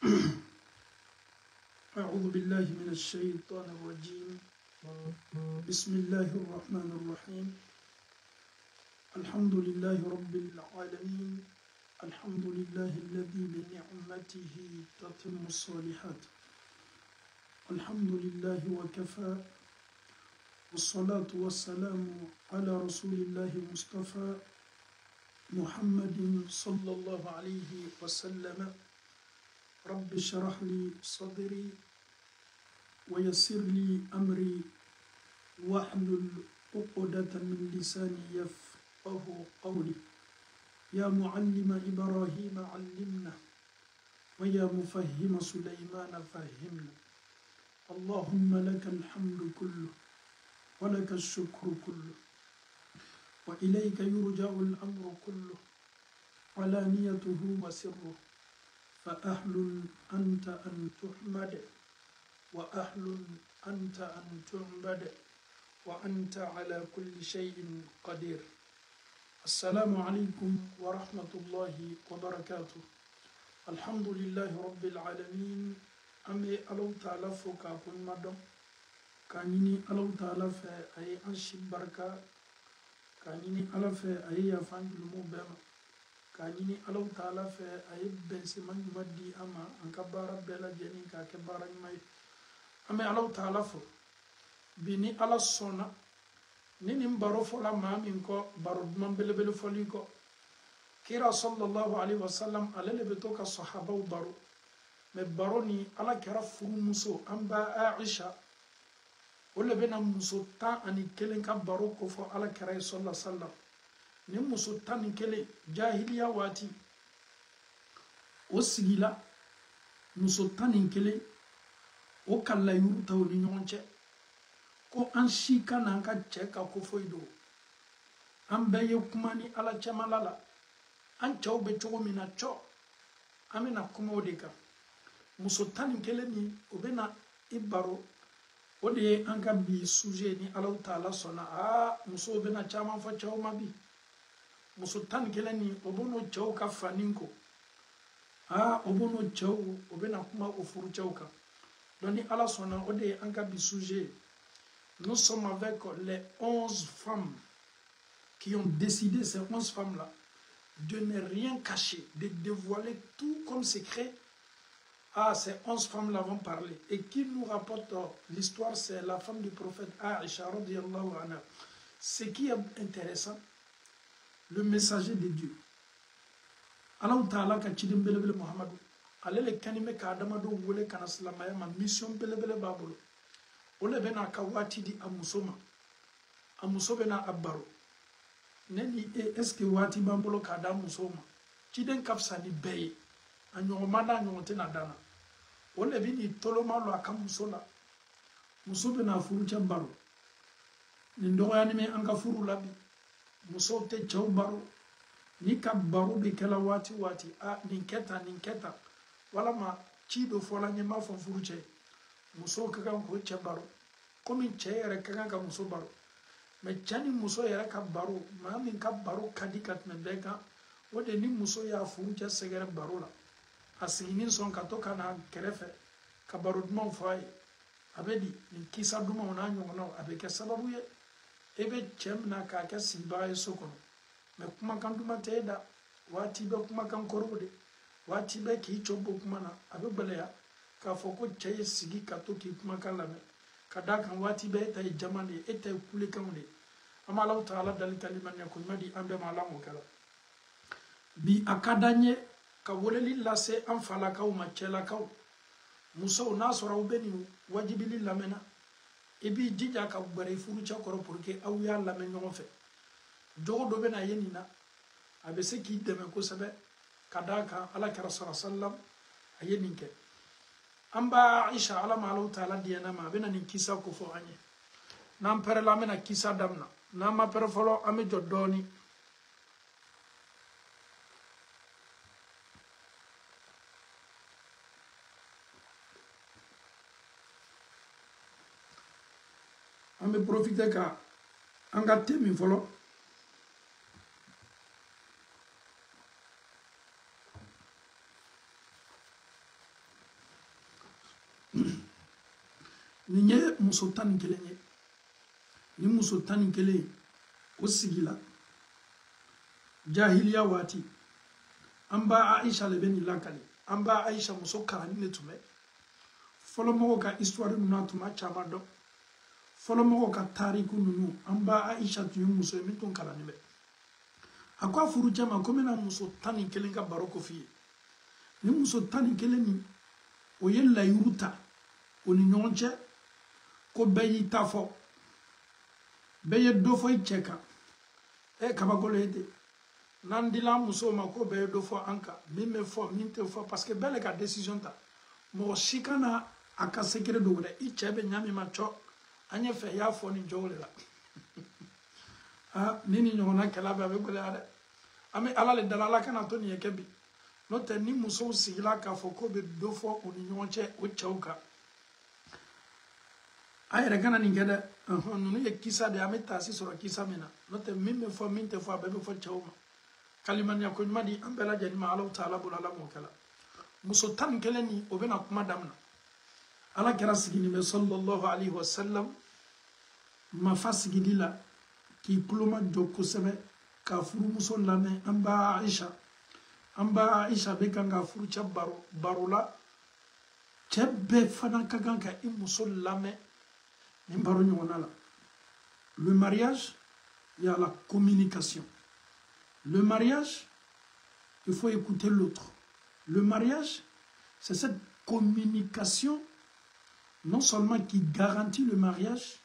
أعوذ بالله من الشيطان الرجيم. بسم الله الرحمن الرحيم. الحمد لله رب العالمين. الحمد لله الذي بنعمته تتم الصالحات. الحمد لله وكفى، والصلاة والسلام على رسول الله المصطفى محمد صلى الله عليه وسلم. رب اشرح لي صدري ويسر لي أمري واحلل عقدة من لساني يفقه قولي. يا معلم إبراهيم علمنا، ويا مفهم سليمان فهمنا. اللهم لك الحمد كله ولك الشكر كله، وإليك يرجع الأمر كله، علانيته وسره. فأهل أنت أن تحمد، وأهل أنت أن تعبد، وأنت على كل شيء قدير. السلام عليكم ورحمة الله وبركاته. الحمد لله رب العالمين. أمي ألو تعالى فوق أكون مدام كانيني ألو تعالى في أي أنشي بركة، كانيني ألو في أي يفان المبهم، كانيني ألو تعالى في أي بنسمان يمدي أما أنك بارا بلا جنين كاك بارا يمي. أمي ألو تعالى فوق بني ألا صنع نيني مبارو فولا مامين كو بارو دمان بلا بلا فولي كو كيرا صلى الله عليه وسلم على اللي بتوك الصحابة وبارو مباروني على كرا فرموسو أمبا عائشة ولا بينا مسوطان أني كلين كبارو كفو على كرا صلى الله عليه وسلم. نم مسوطان كلي جاهلية واتي وسجلا مسوطان كلي وكلا يورتو لنيونجه ko an shi kana ka cɛ ka kofoyi do. An bɛɛ ye kuma ni ala cɛmala la. An cɛw bɛ cogo min na cɔ an bɛna kuma o de kan. Muso tan ni kelen min o bɛna i baro, o de ye an ka bi sujet ni Alahu Taala sɔnna. Musow bɛna caman fɔ cɛw ma bi. Muso tan ni kelen ni o b'o cɛw ka fani ko. O b'o cɛw o bɛna kuma o furu cɛw kan. Donc ni ala sɔnna o de ye an ka bi sujet. Nous sommes avec les 11 femmes qui ont décidé, ces 11 femmes-là, de ne rien cacher, de dévoiler tout comme secret. Ces 11 femmes-là vont parler. Et qui nous rapporte l'histoire, c'est la femme du prophète Aïcha radiyallahu anha. Ce qui est intéressant, le messager de Dieu. Allah Ta'ala ka chidin belebele Muhammadu. Alele kanime ka adamado wole kana salamaya ma mission belebele babolo. Ole bena ka wati di amusoma, amuso bena abaro neni est-ce que wati bambolo ka da musoma chiden kapsa ni beye anyo manda nyo tena dana. Ole bini toloma lo akamusola muso bena furu cha baro ni ndogo yani me anga furu labi muso te chaw baro ni ka baro be kala wati ninketa wala ma chido fola nyema fo furu che muso kakan ko cɛ baro komi cɛ yɛrɛ kakan ka muso baro. Mais cɛ ni muso yɛrɛ ka baro maa min ka baro ka di ka tɛmɛ bɛɛ kan o de ni muso y'a furu cɛ sɛgɛrɛ baro la a siginin sɔn ka to ka na kɛrɛfɛ ka baro dumanw fɔ a ye. A bɛ di nin kisa dumanw n'a ɲɔgɔnnaw a bɛ kɛ sababu ye e bɛ cɛ mina k'a kɛ sigibaga ye so kɔnɔ. Mais kumakan duman tɛ e da, waati bɛ kumakan kɔrɔw de, waati bɛ k'i cɔ bɔ kuma na a bɛ gɛlɛya k'a fɔ ko cɛ ye sigi ka to k'i kumakan lamɛn ka d'a kan waati bɛɛ e ta ye jama de ye, e ta ye kulekanw de ye. An bɛ Alahu Taala dali ka limaniya ko ɲuman di an bɛɛ ma Ala m'o kɛra. Bi a ka d'an ye ka weleli lase an falakaw ma, cɛlakaw, musow n'a sɔrɔ aw bɛ nin wajibili lamɛnna i b'i jija ka gbɛrɛ i furucɛ kɔrɔ pour que aw y'a lamɛn ɲɔgɔn fɛ. Jogo dɔ bɛna ye nin na a bɛ se k'i dɛmɛ kosɛbɛ ka d'a kan Alakira sallallahu alaihi wasallam a ye nin kɛ. An b'a Aisha ala ma Alahu Taala diyana ma a bɛna nin kisa ko fɔ an ye. N'an pɛrɛla an bɛna kisa damina, n'an ma pɛrɛ fɔlɔ an bɛ jɔ dɔɔni. An bɛ profiter ka an ka thé min fɔlɔ. muso tan ni kelen ye ni muso tan ni kelen o sigila jahiliya waati an ba Aisha le bɛ nin lakale an ba Aisha muso karani de tun bɛ fɔlɔ mɔgɔw ka histoire ninnu tun ma caman dɔn fɔlɔ mɔgɔw ka tariku ninnu an ba Aisha tun ye muso ye min tun kalannen bɛ a ko a furucɛ ma ko n bɛna muso tan ni kelen ka baro ko f'i ye ni muso tan ni kelen nin o ye layiru ta o ni ɲɔgɔn cɛ ko bɛɛ y'i ta fɔ bɛɛ ye dɔ fɔ i cɛ kan kabakolo ye ten n'an dila an musow ma ko bɛɛ ye dɔ fɔ an kan min bɛ fɔ min tɛ fɔ parce que bɛɛ le ka décision ta mɔgɔ si kana a ka secret dogo dɛ i cɛ bɛ ɲa min ma cɔ an ye fɛ i y'a fɔ nin jogo de la ni nin ɲɔgɔnna kɛla bɛ a bɛ gɛlɛya dɛ an bɛ ala le dala ala kana to nin ye kɛ bi n'o tɛ ni musow sigila k'a fɔ ko bɛ dɔ fɔ u ni ɲɔgɔn cɛ o cɛw kan a yɛrɛ kana nin kɛ dɛ ninnu ye kisa de an bɛ taasi sɔrɔ kisa min na n'o tɛ min bɛ fɔ min tɛ fɔ a bɛɛ bɛ fɔ cɛw ma kalimaniya ko ɲuman di an bɛɛ lajɛlen ma ala taala bolo ala m'o kɛla muso tan ni kelen nin o bɛna kuma daminɛ ala kɛra sigini bɛ sallallahu alaihi wa sallam mafa sigili la k'i kuloma jɔ kosɛbɛ ka furumuso lamɛn an ba Aisha bɛ kan ka furucɛ baro la cɛ bɛɛ fana ka kan ka i muso lamɛn nin baro ɲɔgɔnna la le mariage il y a la communication le mariage il faut écouter l'autre le mariage c'est cette communication non seulement qui garantit le mariage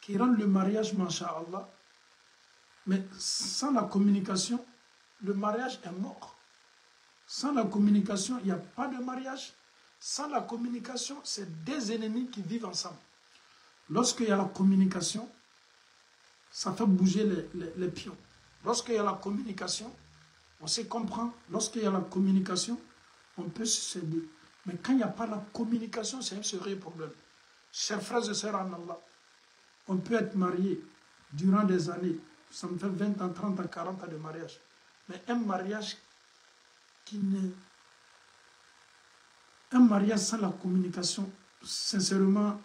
qui rend le mariage masha'Allah mais sans la communication le mariage est mort. Sans la communication, il n'y a pas de mariage. Sans la communication, c'est deux ennemis qui vivent ensemble. Lorsqu'il y a la communication, ça fait bouger les pions. Lorsqu'il y a la communication, on se comprend. Lorsqu'il y a la communication, on peut se céder. Mais quand il n'y a pas la communication, c'est un sérieux problème. Chers frères et sœurs en Allah, on peut être marié durant des années. Ça me fait 20 ans, 30 ans, 40 ans de mariage. Mais un mariage sans la communication, sincèrement,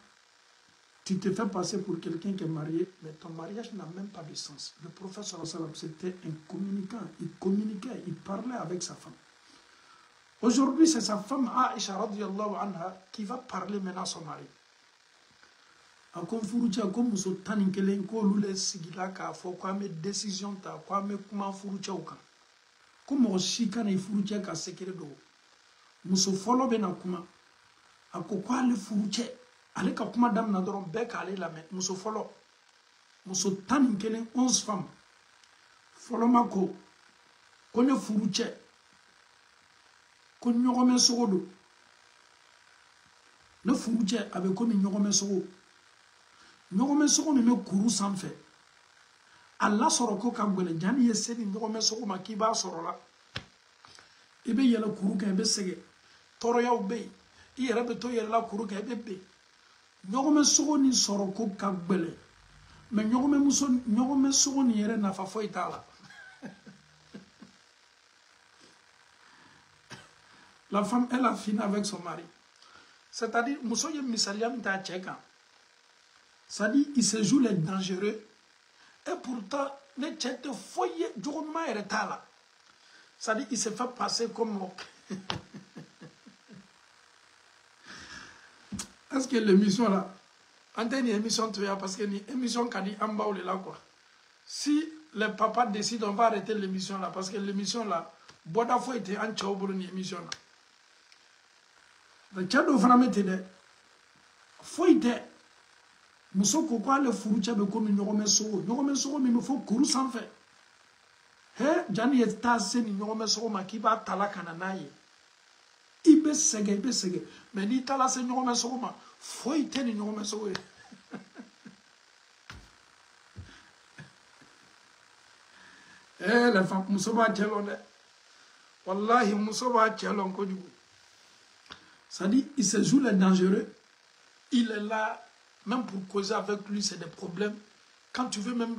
tu te fais passer pour quelqu'un qui est marié, mais ton mariage n'a même pas de sens. Le prophète sallallahu alayhi wa sallam, c'était un communicant. Il communiquait, il parlait avec sa femme. Aujourd'hui, c'est sa femme Aisha radiyallahu anha qui va parler maintenant à son mari. A ko furucɛ ko muso tan ni kelen k'olu le sigila k'a fɔ k'an bɛ décision ta k'an bɛ kuma furucɛw kan ko mɔgɔ si kana i furucɛ ka secret dogo muso fɔlɔ bɛ na kuma a ko k'ale furucɛ ale ka kuma daminɛ dɔrɔn bɛɛ k'ale lamɛn muso fɔlɔ muso tan ni kelen 11 femmes fɔlɔ ma ko ne furucɛ ko ɲɔgɔnmɛ sogo don ne furucɛ a bɛ komi ɲɔgɔnmɛ sogo ɲɔgɔnmɛ sogo min bɛ kuru sanfɛ a lasɔrɔ ko ka gɛlɛn janni ye se ni ɲɔgɔnmɛ sogo ma k'i b'a sɔrɔ la i bɛ yɛlɛ kuru kan i bɛ sɛgɛn tɔɔrɔyaw bɛ yen i yɛrɛ bɛ to yɛlɛla kuru kan i bɛ ben ɲɔgɔnmɛ sogo nin sɔrɔ ko ka gɛlɛn mais ɲɔgɔnmɛ sogo nin yɛrɛ nafa foyi t'a la la femme elle a fini avec son mari c'est-à-dire muso ye misaliya min t'a cɛ kan c'est-à-dire il se joue les dangereux et pourtant ne cɛ tɛ foyi ye jogo ɲuman yɛrɛ t'a la c'est-à-dire il se fait passer comme est-ce que l'émission là an tɛ nin émission to yan parce que ni émission ka di an baw de la quoi si les papas décident on va arrêter l'émission là parce que l'émission là bɔda foyi tɛ an cɛw bolo ni émission na cɛ dɔw fana bɛ ten dɛ foyi tɛ muso ko k'ale furucɛ bɛ komi ɲɔgɔnmɛ sogo min bɛ fɔ kuru sanfɛ janni ye taa se ni ɲɔgɔnmɛ sogo ma k'i b'a tala ka na n'a ye i bɛ sɛgɛn mais n'i taala se ɲɔgɔnmɛ sogo ma foyi tɛ ni ɲɔgɔnmɛ sogo ye la femme muso b'a cɛ lɔn dɛ wallahi muso b'a cɛ lɔn kojugu c'est-à-dire il se joue les dangereux il est là même pour causer avec lui c'est des problèmes quand tu veux même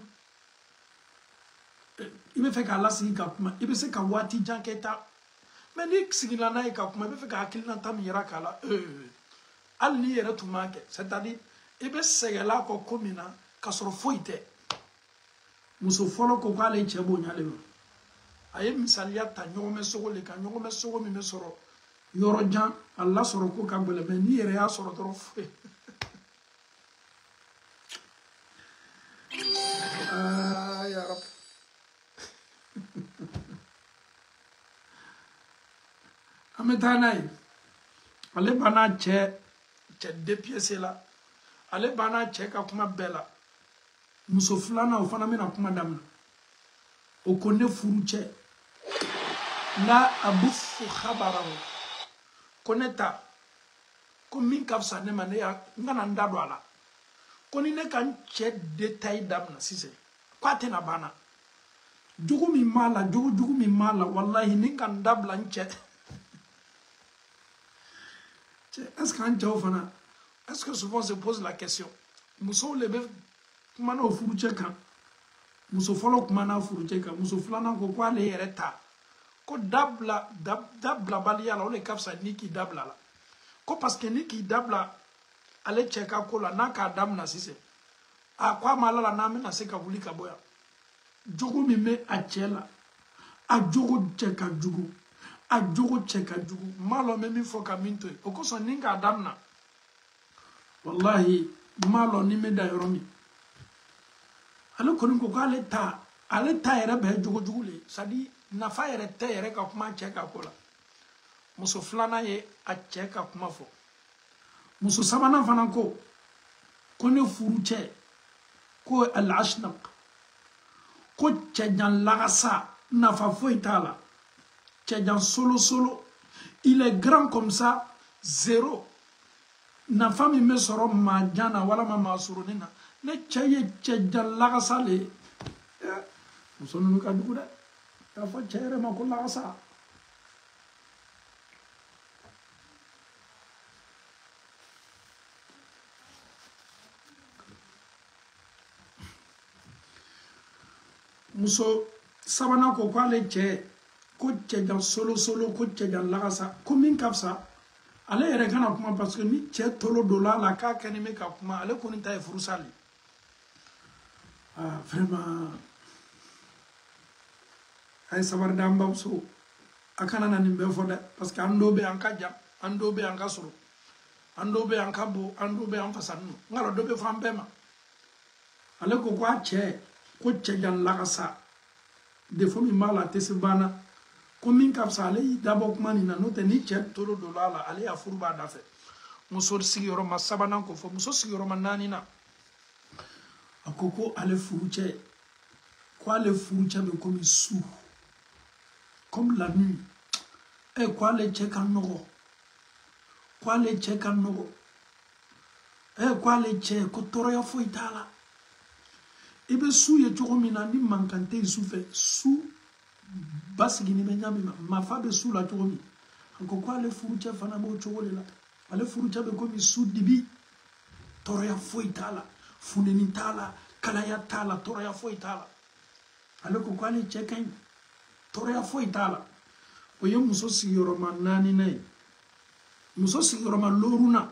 il bɛ fɛ k'a lasigi ka kuma i bɛ se ka waati jan kɛ ta mais n'i sigila n'a ye ka kuma i bɛ fɛ ka hakilinata min yira k'a la hali n'i yɛrɛ tun m'a kɛ c'est-à-dire i bɛ sɛgɛla kɔ ko min na ka sɔrɔ foyi tɛ muso fɔlɔ ko k'ale cɛ bonyalen don a ye misaliya ta ɲɔgɔnmɛ sogo le kan ɲɔgɔnmɛ sogo min bɛ sɔrɔ yɔrɔ jan a lasɔrɔ ko ka gɛlɛn mɛ n'i yɛrɛ y'a sɔrɔ dɔrɔn foyi ya Rab. An bɛ taa n'a ye ale banna cɛ dépiécé la ale banna cɛ ka kuma bɛɛ la muso filanan o fana bɛna kuma daminɛ o ko ne furu cɛ la abufu khabarahu ko ne ta ko min ka fisa ne ma ne ya n kana n da don a la ko ni ne ka n cɛ détail daminɛ sisan ko a tɛna banna jugu min b'a la jugu min b'a la wallahi ni ka n dabila n cɛ est-ce qu'an cɛw fana est-ce que souvent se pose la question musow le bɛ kumana o furucɛ kan muso fɔlɔ kumana furucɛ kan muso filanan ko k'ale yɛrɛ ta ko dabilabaliya la o de ka fisa ni k'i dabila la ko parce que ni k'i dabila ale cɛ ka ko la n'a k'a daminɛ sisan a ko a ma ala la n'an bɛna se ka wuli ka bɔ yan jogo min bɛ a cɛ la a jogo cɛ ka jugu a jogo cɛ ka jugu n m'a lɔn n bɛ min fɔ ka min to yen o kosɔn ni k'a daminɛ wallahi n m'a lɔn ni n bɛ da yɔrɔ min ale kɔni ko k'ale ta yɛrɛ bɛɛ jogo jugu le c'est à dire nafa yɛrɛ tɛ yɛrɛ ka kuma cɛ ka ko la muso filanan ye a cɛ ka kuma fɔ muso sabanan fana ko ne furu cɛ ko al-ashnaq ko cɛjan lagasa nafa foyi t'a la cɛjan solo il est grand comme ça zéro nafa min bɛ sɔrɔ maajan na walama maasurunin na ne cɛ ye cɛjan lagasa le ye muso ninnu ka jugu dɛ k'a fɔ cɛ yɛrɛ ma ko lagasa muso sabanan ko k'ale cɛ ko cɛjan solo ko cɛjan lagasa ko min ka fisa ale yɛrɛ kana kuma parce que ni cɛ tolo donna a la k'a kɛlen bɛ ka kuma ale kɔni ta ye furusa le vraiment a ye sabari di an bamuso a kana na nin bɛɛ fɔ dɛ parce que an dɔw bɛ an ka jan an dɔw bɛ an ka sɔrɔ an dɔw bɛ an ka bon an dɔw bɛ an fasani n ka dɔn dɔ bɛ fɔ an bɛɛ ma ale ko k'a cɛ ko cɛjan lagasa defo min b'a la a tɛ se banna ko min ka fisa ale y'i dabɔ kuma nin na n'o tɛ ni cɛ tolo donna a la ale y'a furu b'a da fɛ muso sigiyɔrɔma sabanan ko fɔ muso sigiyɔrɔma naani na a ko ale furucɛ ko ale furucɛ bɛ komi su comme la nuit ko ale cɛ ka nɔgɔ ko ale cɛ ka nɔgɔ ko ale cɛ ko tɔɔrɔya foyi t'a la i bɛ su ye cogo min na ni mankan tɛ yen su fɛ su basigini bɛ ɲami ma marifa bɛ su la cogo min a ko ale furucɛ fana b'o cogo de la ale furucɛ bɛ komi su dibi tɔɔrɔya foyi t'a la funeni t'a la kalaya t'a la tɔɔrɔya foyi t'a la ale ko ale cɛ ka ɲi tɔɔrɔya foyi t'a la o ye muso sigiyɔrɔma naaninan ye muso sigiyɔrɔma looruna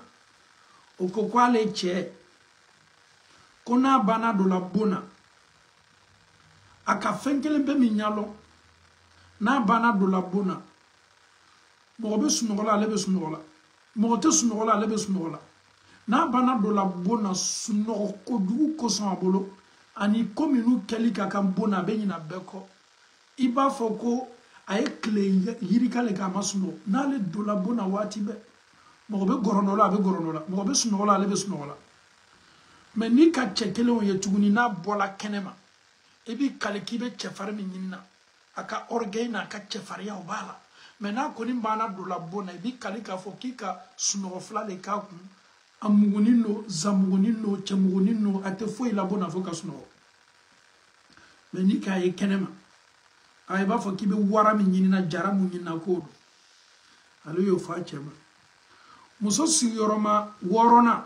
o ko ale cɛ ko n'a banna dɔ la bon na a ka fɛn kelen bɛ min ɲalɔ n'a banna dɔ la bon na mɔgɔ bɛ sunɔgɔ la ale bɛ sunɔgɔ la mɔgɔ tɛ sunɔgɔ la ale bɛ sunɔgɔ la n'a banna dɔ la bon na sunɔgɔ kojugu kosɔn a bolo ani ko minnu kɛli ka kan bon na a bɛ ɲinɛ bɛɛ kɔ i b'a fɔ ko a ye tile yirika le k'a ma sunɔgɔ n'ale donna bon na waati bɛɛ mɔgɔ bɛ gɔrɔn dɔ la a bɛ gɔrɔn dɔ la mɔgɔ bɛ sunɔgɔ la ale bɛ sunɔgɔ la mɛ ni ka cɛ kelenw ye tuguni n'a bɔla kɛnɛ ma i b'i kali k'i bɛ cɛfarin min ɲini na a ka orgueil n'a ka cɛfarinya o b'a la mɛ n'a kɔni banna dɔ la bon na i b'i kali k'a fɔ k'i ka sunɔgɔ fila de k'a kun a mugunin don zamugunin don cɛmugunin don a tɛ foyi labɔ n'a fɔ ka sunɔgɔ mɛ ni k'a ye kɛnɛ ma i b'a fɔ k'i bɛ wara min ɲini na jara min ɲini na k'o don ale y'o fɔ a cɛ ma muso sigiyɔrɔma wɔɔrɔnan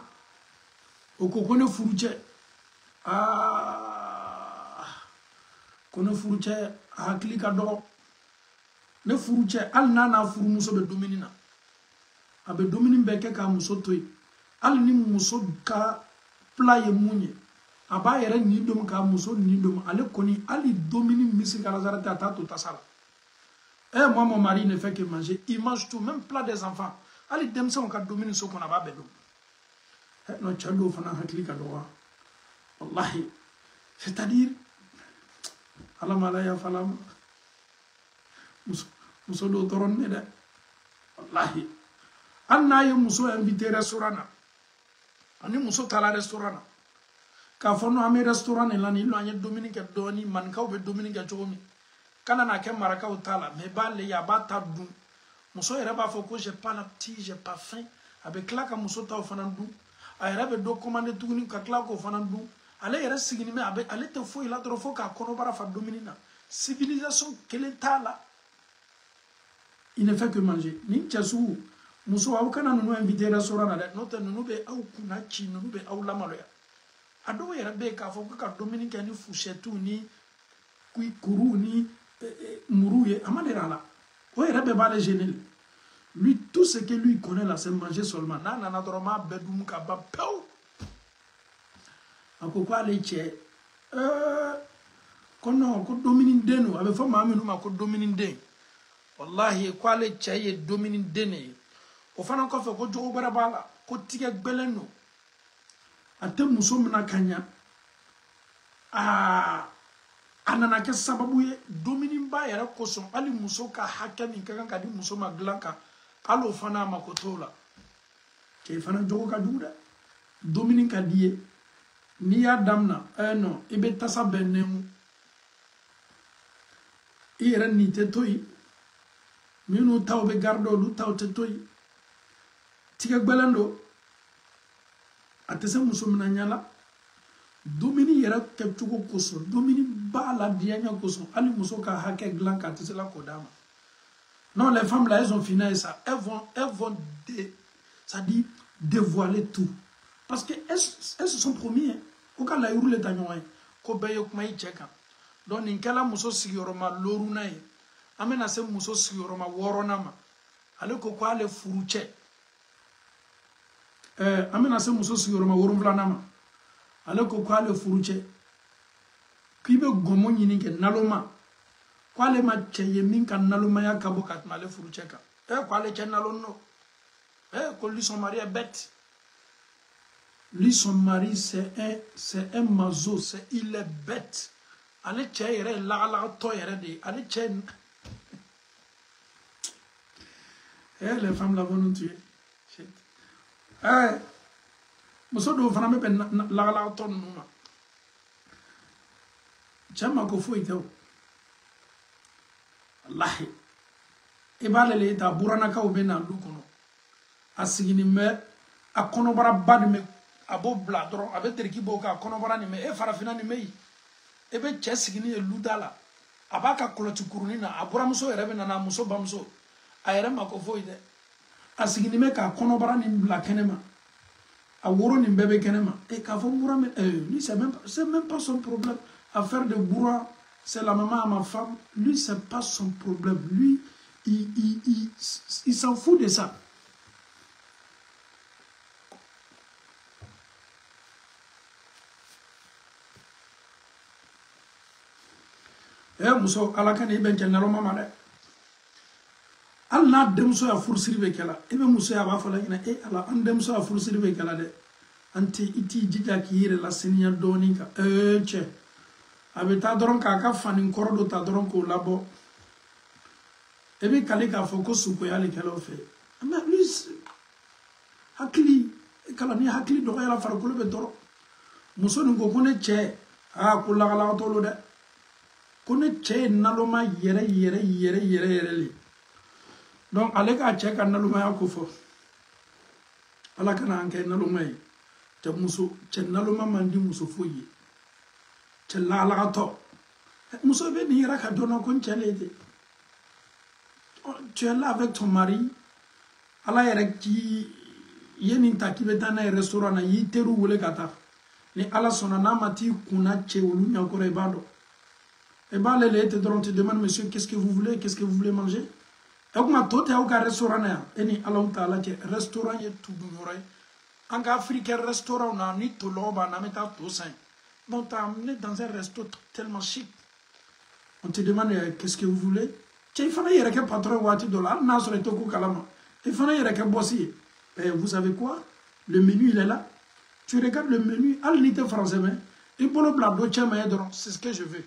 o ko ne furucɛ ko ne furucɛ a hakili ka dɔgɔ ne furucɛ hali n'a furumuso bɛ dumuni na a bɛ dumuni bɛɛ kɛ k'a muso to yen hali ni muso ka plat ye munye aba yere ni dom ka muso ni dom ale koni ali domini misi kala zarata ta to tasala. Moi mon mari ne fait que manger, il mange tout, même plat des enfants. Ali dem sa on ka domini so kona ba bedom. No chando fana hakli ka doa. Wallahi. C'est-à-dire ala mala ya falam muso do toron ne de. Wallahi. Anna ye muso invité restaurant na. Ani muso tala restaurant. Ka fono ame restaurant la ni lo anya Dominique doni man ka obe Dominique chomi. Kana na ke maraka o tala me ba le ya ba ta dun. Muso ere ba fo ko j'ai pas l'appétit, j'ai pas faim. Avec la ka muso ta o fana dun. A ere be do commander tuguni ka kla ko fana dun. Ale ere sigini me abe ale te fo ila tro fo ka kono bara fa Dominique na. Civilisation quelle tala. Il ne fait que manger. Ni tchasu muso au kana nunu invité restaurant na de note nunu be au kuna chi nunu be au lamaloya. Ado yere be ka fo ka Dominique ni fouchetou ni kui kuru ni mourouye amadera la. O yere be ba le gêner. Lui tout ce que lui connaît là c'est manger seulement. Na na naturellement bedum ka ba pew. Akoko ale che kono ko Dominique deno abe fo ma amenu ma ko Dominique den. Wallahi ko ale che ye Dominique dene. O fana ko fe ko jogo bara bala ko tige gbeleno. Ate muso mina kanya anana ke sababu ye Dominique ba yara koson ali muso ka hakka min kan ka di muso maglanka alo fana makotola ke fana jogo ka duda Dominique ka die ni ya damna non ibe tasa benemu ira ni te toyi minu tawbe gardo lu taw te toyi tiga gbelando atese muso mina nyala Dominique yera keptuko koso Dominique ba la dianya koso ali muso ka hake glanka atese la kodama. Non, les femmes là elles ont fini ça, elles vont ça dit dévoiler tout parce que elles se sont promis au cas la yurule tanyoy ko beyo kuma yi cheka donc ninkala muso siyoroma loruna yi amena se muso siyoroma woronama ale ko ale furuche amena se muso siyoroma worumvlanama ale ko ale furuche kibe gomo nyini ke naloma ko ale ma cheye min kan naloma ya kabo katma ale furuche ka ko ale che nalono ko lui son mari est bête. Lui, son mari, c'est un mazo, il est bête. Allez, tiens, la toi, allez, tiens. Les femmes là vont nous tuer. Monsieur, vous faites la toi, nous. Tiens, ma kofo, il est où? Allah. Et bien, les états, Bouranaka ou Ben Aloukono. A signé, mais à Konobara Badme. Abo bladron abe teriki boka konobara ni me farafina ni mei ebe chesigini e ludala abaka koloti kuruni na abura muso erebe na muso bamso ayere makofo ide asigini me ka konobara ni bla kenema aworo ni bebe kenema e ka fo mura me lui c'est même pas son problème affaire de bourra c'est la maman à ma femme lui c'est pas son problème lui il s'en fout de ça. Muso alakane ibe nkenalo mama de alla demso ya fursiri be kala ibe muso ya ba fala ina ala an demso ya fursiri be kala de anti iti jija ki yire la senior doninka che abeta doron ka fanin korodo ta doron ko labo ebe kale ka focus ko yale kala fe ama plus hakli kala ni hakli do yala far ko be doro muso ngo ko ne che ko la kala to lo de kone che naloma yere li donc ale ka che kan naloma ya kofo ala kana anke naloma yi te muso che naloma mandi muso foyi che la to muso be ni ra ka dono kon chelede tu es là avec ton mari ala yere ki yeni takibe tana restaurant na yiteru wole kata ni ala sona na mati kuna che wulu nyakore ibado. Et bien, les te demandent, monsieur, qu'est-ce que vous voulez? Qu'est-ce que vous voulez manger? Et comme tout est au restaurant, et ni allons à la restaurant et tout le En Afrique, restaurant, on a ni tout l'homme, on a mis tout ça. Mais on t'a amené dans un resto tellement chic. On te demande qu'est-ce que vous voulez. Il fallait y avoir un patron $1. Il fallait y avoir un bossier. Vous savez quoi? Le menu, il est là. Tu regardes le menu, à l'unité française, c'est ce que je veux.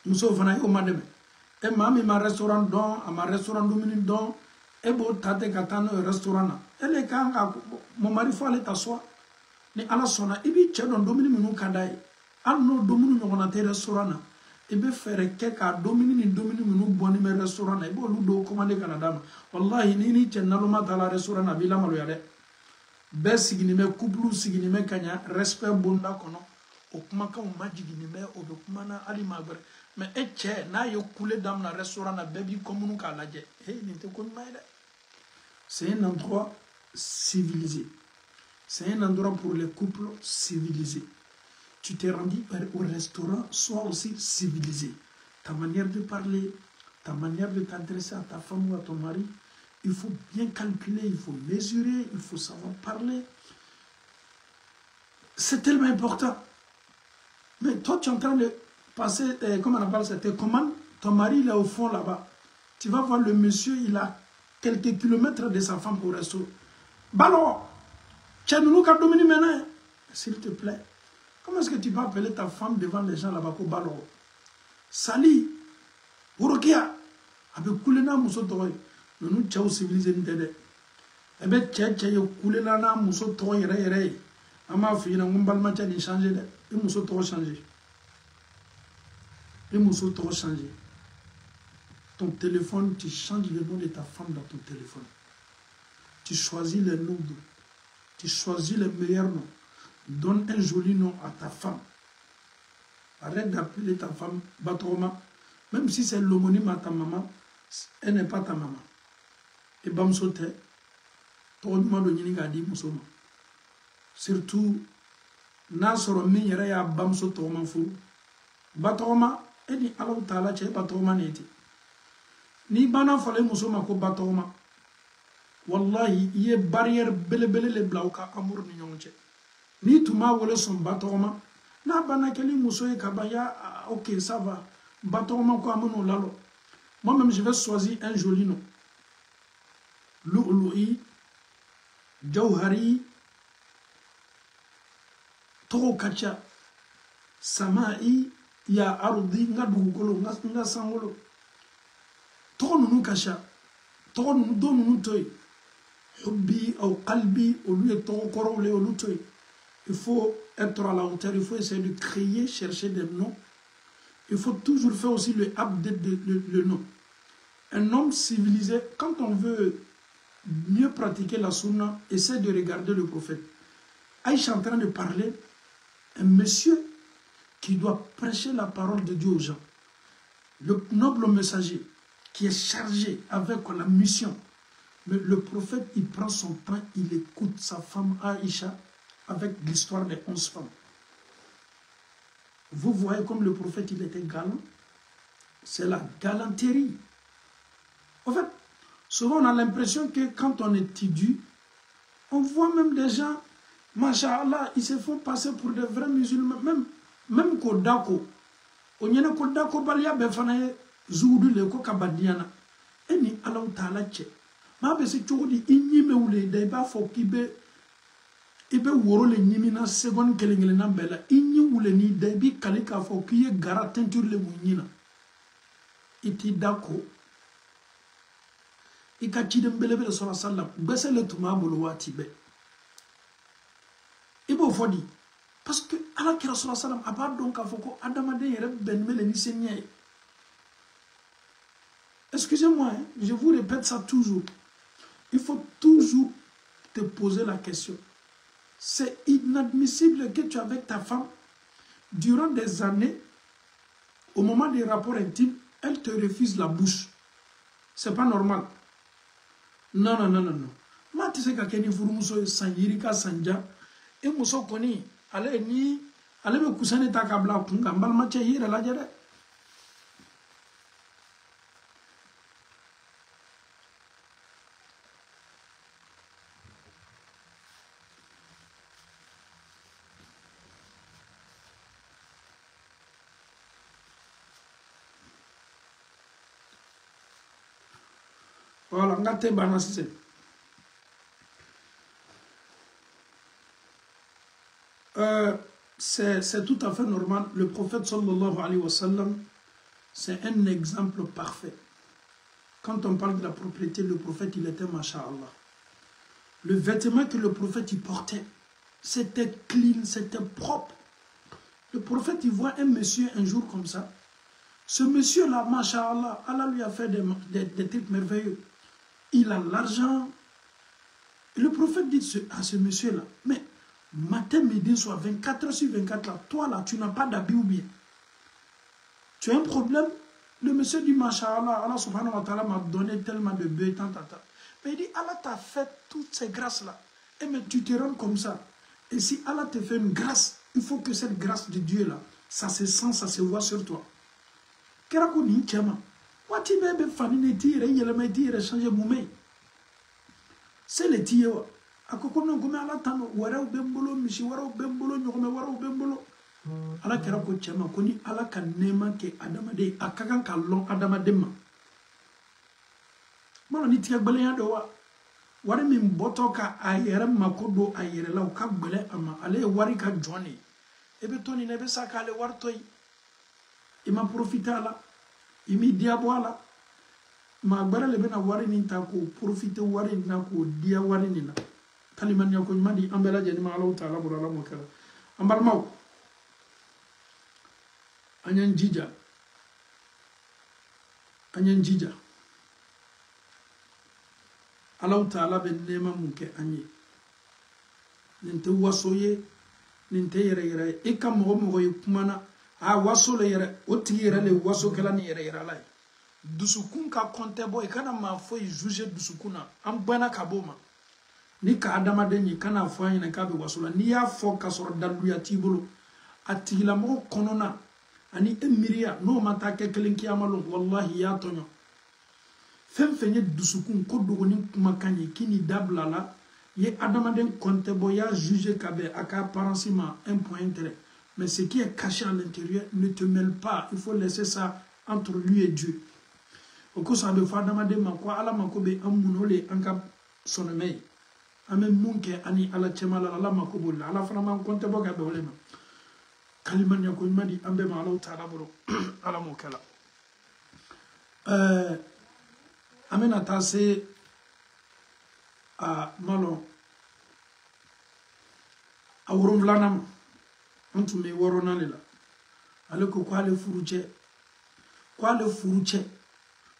Nous sommes venus au Madame. Et ma restaurant don, à ma restaurant dominique don, et beau tate katano restaurant. Et les gars, mon mari faut aller t'asseoir. Ni ala sona, et puis tu as un dominique nous kadaï. Al no dominique nous on a tes restaurants. Et bien faire quelqu'un dominique nous bonne mes restaurants. Et bon ludo commander Canada. Wallahi ni tu n'as pas la restaurant à Villa Maloyade. Bes siginime couple siginime kanya respect bonda kono. Okumaka umajiginime obekumana ali mabre. Mais na yo coulé dans le restaurant na baby comme nous kalaje. C'est un endroit civilisé. C'est un endroit pour les couples civilisés. Tu t'es rendu au restaurant, sois aussi civilisé. Ta manière de parler, ta manière de t'adresser à ta femme ou à ton mari, il faut bien calculer, il faut mesurer, il faut savoir parler. C'est tellement important. Mais toi, tu es en train de passer, comment on appelle ça, tes commandes, ton mari il est au fond là-bas. Tu vas voir le monsieur, il a quelques kilomètres de sa femme au resto. Ballon, tu as nous qu'à dominer maintenant. S'il te plaît, comment est-ce que tu vas appeler ta femme devant les gens là-bas pour ballon? Sali, Urokia, avec Koulena Moussotoy, nous nous civilisés n'étaient. Eh bien, tu Koulena Moussotoy, Ré. Ama fi na ngumbal macha ni changer de et muso to changer ton téléphone, tu changes le nom de ta femme dans ton téléphone, tu choisis les noms, tu choisis les meilleurs noms, donne un joli nom à ta femme, arrête d'appeler ta femme Batroma, même si c'est l'homonyme à ta maman, elle n'est pas ta maman. Et bamsote to nyuma do nyini ga di musoma. Surtout, Nasoro Minyere ya Bamso Toma Fou. Batoma, eni Allah Ta'ala che Batoma neti. Ni bana fale musoma ko Batoma. Wallahi, iye barrière bele le blauka amour ni nyonche. Ni tuma wole son Batoma. Na bana keli musoye kabaya, ok, ça va. Batoma ko amono lalo. Moi-même, je vais choisir un joli nom. Lu'lu'i, Jauhari, Toro kacha samai ya ardi nga dugukolo nga sangolo toro nunu kacha toro nunu do nunu toy hubbi ou qalbi au lieu de toro koro le olu toy. Il faut être à la hauteur, il faut essayer de créer, chercher des noms. Il faut toujours faire aussi le update le nom. Un homme civilisé, quand on veut mieux pratiquer la sunna, essaie de regarder le prophète. Aïcha est en train de parler. Un monsieur qui doit prêcher la parole de Dieu aux gens, le noble messager qui est chargé avec la mission, mais le prophète, il prend son temps, il écoute sa femme Aïcha avec l'histoire des 11 femmes. Vous voyez comme le prophète, il était galant. C'est la galanterie. En fait, souvent on a l'impression que quand on étudie, on voit même des gens, Masha'Allah, ils se font passer pour des vrais musulmans. Même Kodako. On y a Kodako Balia Befanaye, Zoudou le Kokabadiana. Et ni Allah Ta'ala Tche. Ma be se Tchoudi, Inyime ou les débats faut qu'il be woro le Nimina, seconde Kelingelina Bella. Inyi ou le ni débi Kalika faut qu'il y ait garatenture le Mounina. Iti Dako. Ikachidem Belebe sur la salle. Besse le Toumaboloa Tibet. Il faut dire parce que Allah qui Rasulullah sallam a pas donc à foko adamade yere benmele ni seigneur. Excusez-moi, hein, je vous répète ça toujours. Il faut toujours te poser la question. C'est inadmissible que tu es avec ta femme durant des années, au moment des rapports intimes, elle te refuse la bouche. C'est pas normal. Non. Ma tu sais que furumuso sanjirika sanja. Et muso koni ale ni ale be kusane ta kabla kunga mbal mache hira la jere. Voilà, ngate bana sise. C'est tout à fait normal. Le prophète sallallahu alayhi wa sallam, c'est un exemple parfait. Quand on parle de la propriété, le prophète, il était masha'Allah. Le vêtement que le prophète il portait, c'était clean, c'était propre. Le prophète, il voit un monsieur un jour comme ça. Ce monsieur-là, masha'Allah, Allah lui a fait des trucs merveilleux. Il a l'argent. Et le prophète dit à ce monsieur-là, mais matin, midi, soir, 24 heures sur 24, là, toi là, tu n'as pas d'habit ou bien. Tu as un problème? Le monsieur dit, masha'Allah, Allah subhanahu wa ta'ala m'a donné tellement de bœufs, tant. Mais il dit, Allah t'a fait toutes ces grâces-là. Et mais tu te rends comme ça. Et si Allah te fait une grâce, il faut que cette grâce de Dieu-là, ça se sent, ça se voit sur toi. Kerako ni chama. Wati bebe fani ne tire, yeleme tire, changer moumé. C'est le tire. Akoko non comme Allah tano, wara ou bembolo, michi, wara ou bembolo, nyokome, wara ou bembolo. Allah kerako chama, koni Allah ka nema ke adamade, akakan kalon adamadema. Mano ni tia gbele ya dowa. Wari min boto ka ayere makodo ayere la ka gbele ama ale wari ka joni. Ebe toni nebe saka ale wartoy. Ima profita la. Imi diabo la. Ma gbara lebe na wari ni ta ko profite wari na ko dia wari ni na. Kaliman ya ko madi ambela jeni ma Allah taala burala mo kala. Ambar maw. Anyan jija. Allah Ta'ala ben nema munke anye ninte waso ye ninte yere e ka mo ye kumana a waso le yere o tigi yere le waso kala ni yere la dusukun ka konte boy kana ma fo juger dusukuna am bana ka boma ni ka adama denyi kana fo yin ka be waso la ni ya fo ka soro dalu ya tibulu atigila mo konona ani emiria no mata ke kelinki amalo wallahi ya tonyo fem fenye dusukun ko dogoni kuma kanye kini dablala ye adamaden konte boya juger kabe aka apparemment un point intérêt mais ce qui est caché à l'intérieur ne te mêle pas, il faut laisser ça entre lui et Dieu. Au coup ça be fa adamaden ma ko ala ma ko be amunole anka sonome ame munke ani ala chemala ala ma ko bolla ala fana man konte boga be wolema kaliman yakon madi ambe ma Allah taala boro ala mo kala amena tase a malo a woron vlanam antu me worona lela ale ko kwale furuche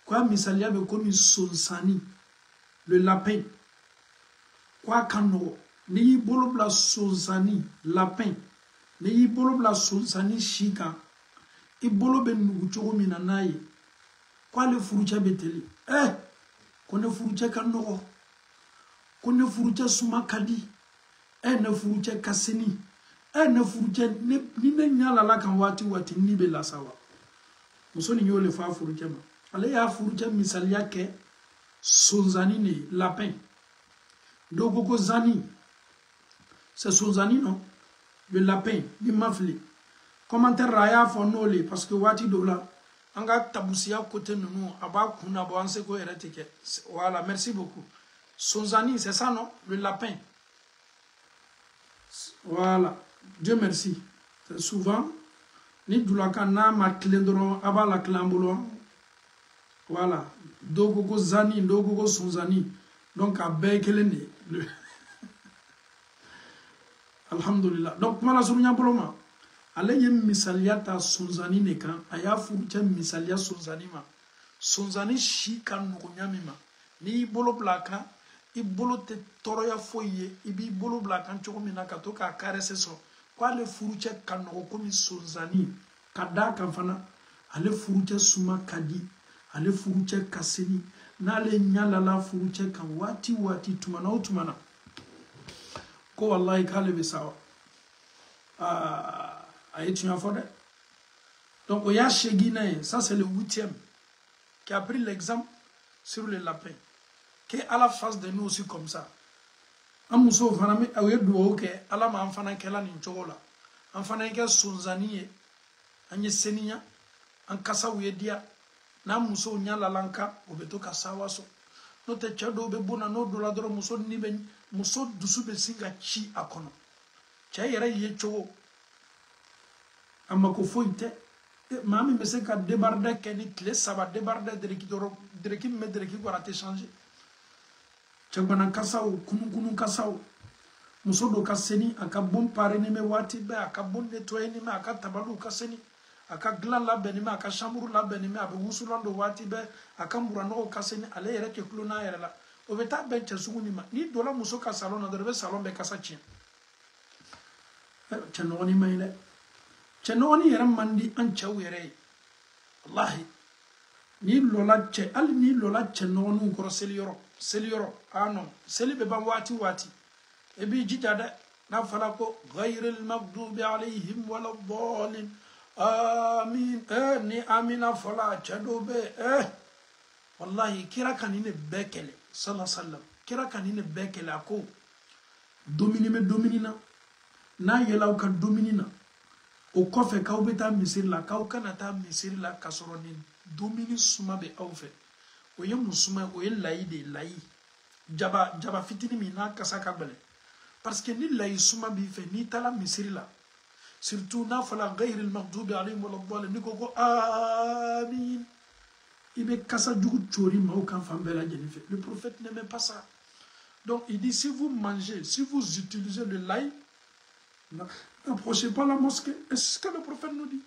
kwa misalia be komi sonsani le lapin kwa kano ni bolo bla sonsani lapin ni bolo bla sonsani shika i bolo be nugu chogo minanaye kwale furuche beteli kone furuche kanogo kone furuche sumakadi ne furuche kaseni ne furuche ni ne nyala la kan wati ni be la sawa muso ni yole fa furuche ma ale ya furuche misali yake sonzani ne lapin dogogo zani c'est sonzani non le lapin ni mafli commentaire raya fo nole parce que wati do la anga tabusia côté nunu aba kuna bo anse ko eretike voilà merci beaucoup sonzani c'est ça non le lapin voilà Dieu merci souvent ni dulaka na ma klendro aba la klambulo voilà dogogo zani dogogo sonzani donc a bekelene alhamdulillah donc mala sunya boloma ale ye misalia ta sonzani ne kan aya furuche misalia sonzani ma sonzani shi kan no nyamima ni bolo blaka i bolo te toro ya foye i bi bolo blaka choko mina ka to ka caresse so kwa le furuche kan no ko mi sonzani kada kan fana ale furuche suma kadi ale furuche kaseni na le nyala la furuche kan wati tumana ko wallahi kale be sawa tu as fait. Donc, il y a Guinée, ça c'est le 8e, qui a pris l'exemple sur le lapin, qui est à la face de nous aussi comme ça. Amuso fanami awe duo ke ala ma amfana kela ni chogola. Amfana ke sonzani anye seninya an kasa wedia na muso nya lalanka obeto kasawa so. no te chado be bona no do la dro muso ni be muso dusu be singa chi akono cha yere ye chowo amma ko fointe mami be se ka débarder keni clé ça va débarder de qui me de qui va te changer chambana kasao kunun kasao muso do kaseni aka bon pare ni me wati be aka bon nettoyer ni me aka tabalu kaseni aka glan la benime aka chambre la benime abe wusulando wati be aka mburano kaseni ale yere ke klona yere la obeta be chesuguni ma ni dola muso ka salon na derbe salon be kasachi chenoni maile chenoni yere mandi an chaw yere wallahi ni lola che al ni lola chenonu ko selioro ano seli be ban wati e bi jijada na fala ko ghayril maghdubi alayhim wala dhalin amin ni amina fala chadobe wallahi kira kanine bekele sallallahu alaihi wasallam kira kanine bekele ako dominina na yelaw ka dominina o kofe ka obeta misir la ka kana ta misir la kasoroni domini suma be awfe o ye musuma o ye layi de layi jaba fitini mi na kasaka bele parce que ni layi suma bi fe ni tala misir la surtout na fala ghayril maghdubi alayhim wala dhalin ni ko amin ibe kasa jugu chori ma aucun femme bela jenife. Le prophète n'aimait pas ça. Donc il dit si vous mangez, si vous utilisez le l'ail, n'approchez pas la mosquée. Et c'est ce que le prophète nous dit.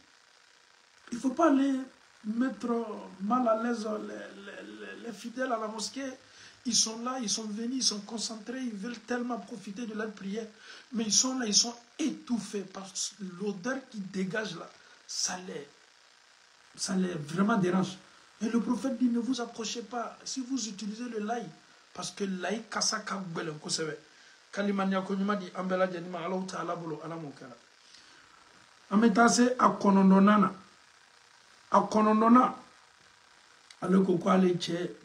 Il ne faut pas les mettre mal à l'aise les fidèles à la mosquée. Ils sont là, ils sont venus, ils sont concentrés, ils veulent tellement profiter de leur prière. Mais ils sont là, ils sont étouffés parce que l'odeur qui dégage là, ça les vraiment dérange. Et le prophète dit, ne vous approchez pas si vous utilisez le laï. Parce que l'aï kasa kagbele kosewe. Kalimania konyuma di ambela janima Allah ta'ala bolo ala mokala. Ametase akonondonana. Akonondona. Ale koko ale che.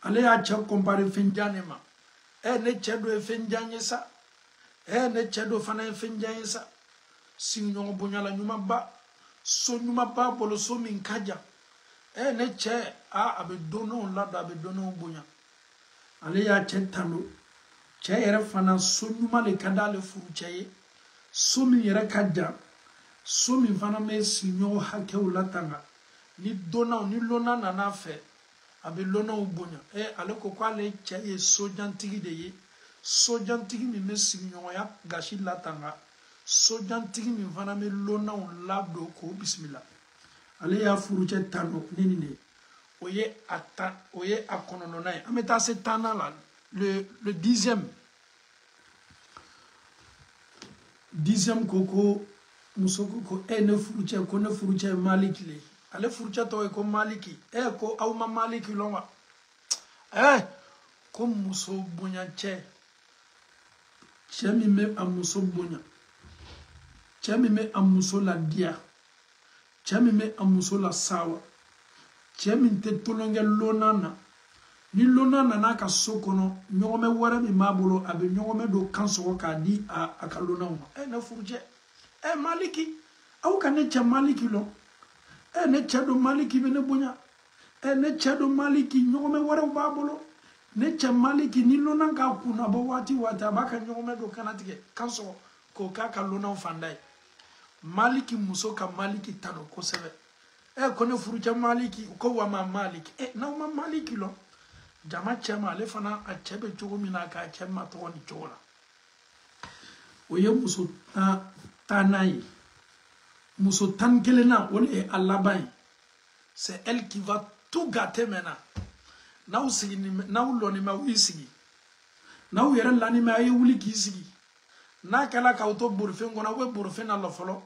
Ale a che compare finjanema. Ne che do finjanye sa. Ne che do fana finjanye sa. Sinyo bonyala nyuma ba. So nyuma ba bolo so min kaja. Ne che abe dono la da abe dono bonya. Ale ya che tando. Che yere fana so nyuma le kada le furu che. So min yere kaja. So min fana me sinyo hake ulatanga. Ni dona ni lona na na fe. Abe lona bonya. Ale koko ale che ye so jantigi de ye. So jantigi mi me sinyo ya gashi latanga. So jantigi mi fana me lona on labdo ko bismillah. Ale ya furuche tano nini ne oye akonononai ameta se tana la le dixième koko musoko ko ne furuche ko ne furuche maliki le ale furuche to ko maliki ko awma maliki longa ko muso bonya che mi me amuso bonya che mi me amuso la dia Chami me amuso la sawa. Chami te tolonge lonana. Ni lonana na ka sokono. Nyogome wara mi mabolo. Abe nyogome do kanso ka di a kalona uma. Na furuje. Maliki. Au ka ne cha maliki lo. Ne cha do maliki bene bunya. Ne cha do maliki nyogome wara babolo. Ne cha maliki ni lona ka kuna bo wati abaka nyogome do kanatike. Kanso ko ka kalona ufandai. Maliki muso ka maliki tano kosebe kone furuja maliki ko wama maliki na wama maliki lo jama chema ale fana a chebe chogo mina ka chema to ni chola oye muso tanai muso tankelena wole alabai c'est elle qui va tout gâter maintenant na usigi na uloni ma wisigi na uyere lani ma ayi wuli kisigi na kala ka auto burfen gona we burfen Allah folo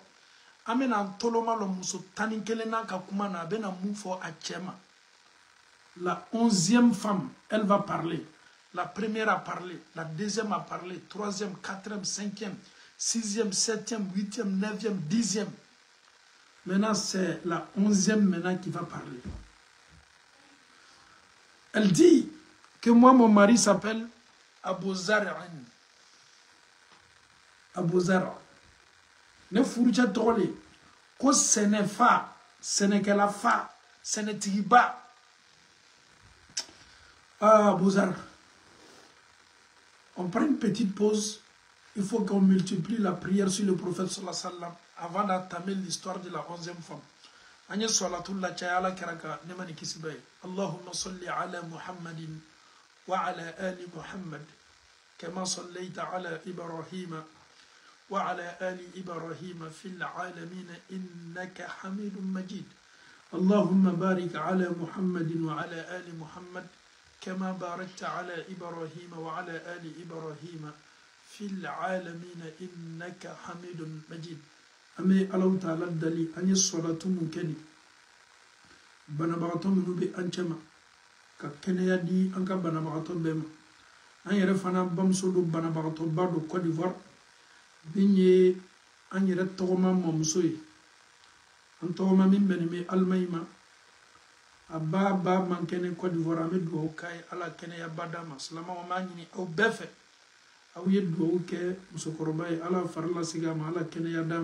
amena toloma lo muso taninkele na ka kuma na bena mufo a chema. La 11e femme elle va parler, la première a parlé, la deuxième a parlé, troisième, quatrième, cinquième, sixième, septième, huitième, neuvième, 10e. Maintenant c'est la 11e maintenant qui va parler. Elle dit que moi mon mari s'appelle Abu Zar'in. Abu Zar ne furucha tole ko senefa senekela fa senetiba Ah, Bouzar, on prend une petite pause. Il faut qu'on multiplie la prière sur le prophète sallallahu alayhi wa sallam avant d'entamer l'histoire de la 11e femme. Agnès salatullah chayala karaka nemani kisibay. Allahumma salli ala Muhammadin wa ala ali Muhammad kama sallaita ala Ibrahim wa ala ali Ibrahim fil alamin innaka hamidun majid. Allahumma barik ala Muhammadin wa ala ali Muhammad كما باركت على إبراهيم وعلى آل إبراهيم في العالمين إنك حميد مجيد أمي الله تعالى الدليل أن الصلاة ممكن بنبعتم منو بأنشما ككنيا دي أنك بنبعتم بما أن يرفعنا بمسلو بنبعتم بعد كوديفوار بني أن يرتغم ممسوي أن تغم من بني الميمة Abba man kene Côte d'Ivoire ame duwawu kai ala kene ya badama salama wa ma ɲini aw bɛɛ fɛ aw ye duwawu kɛ musokɔrɔba ye ala farila sigi a ma ala kene ya d'a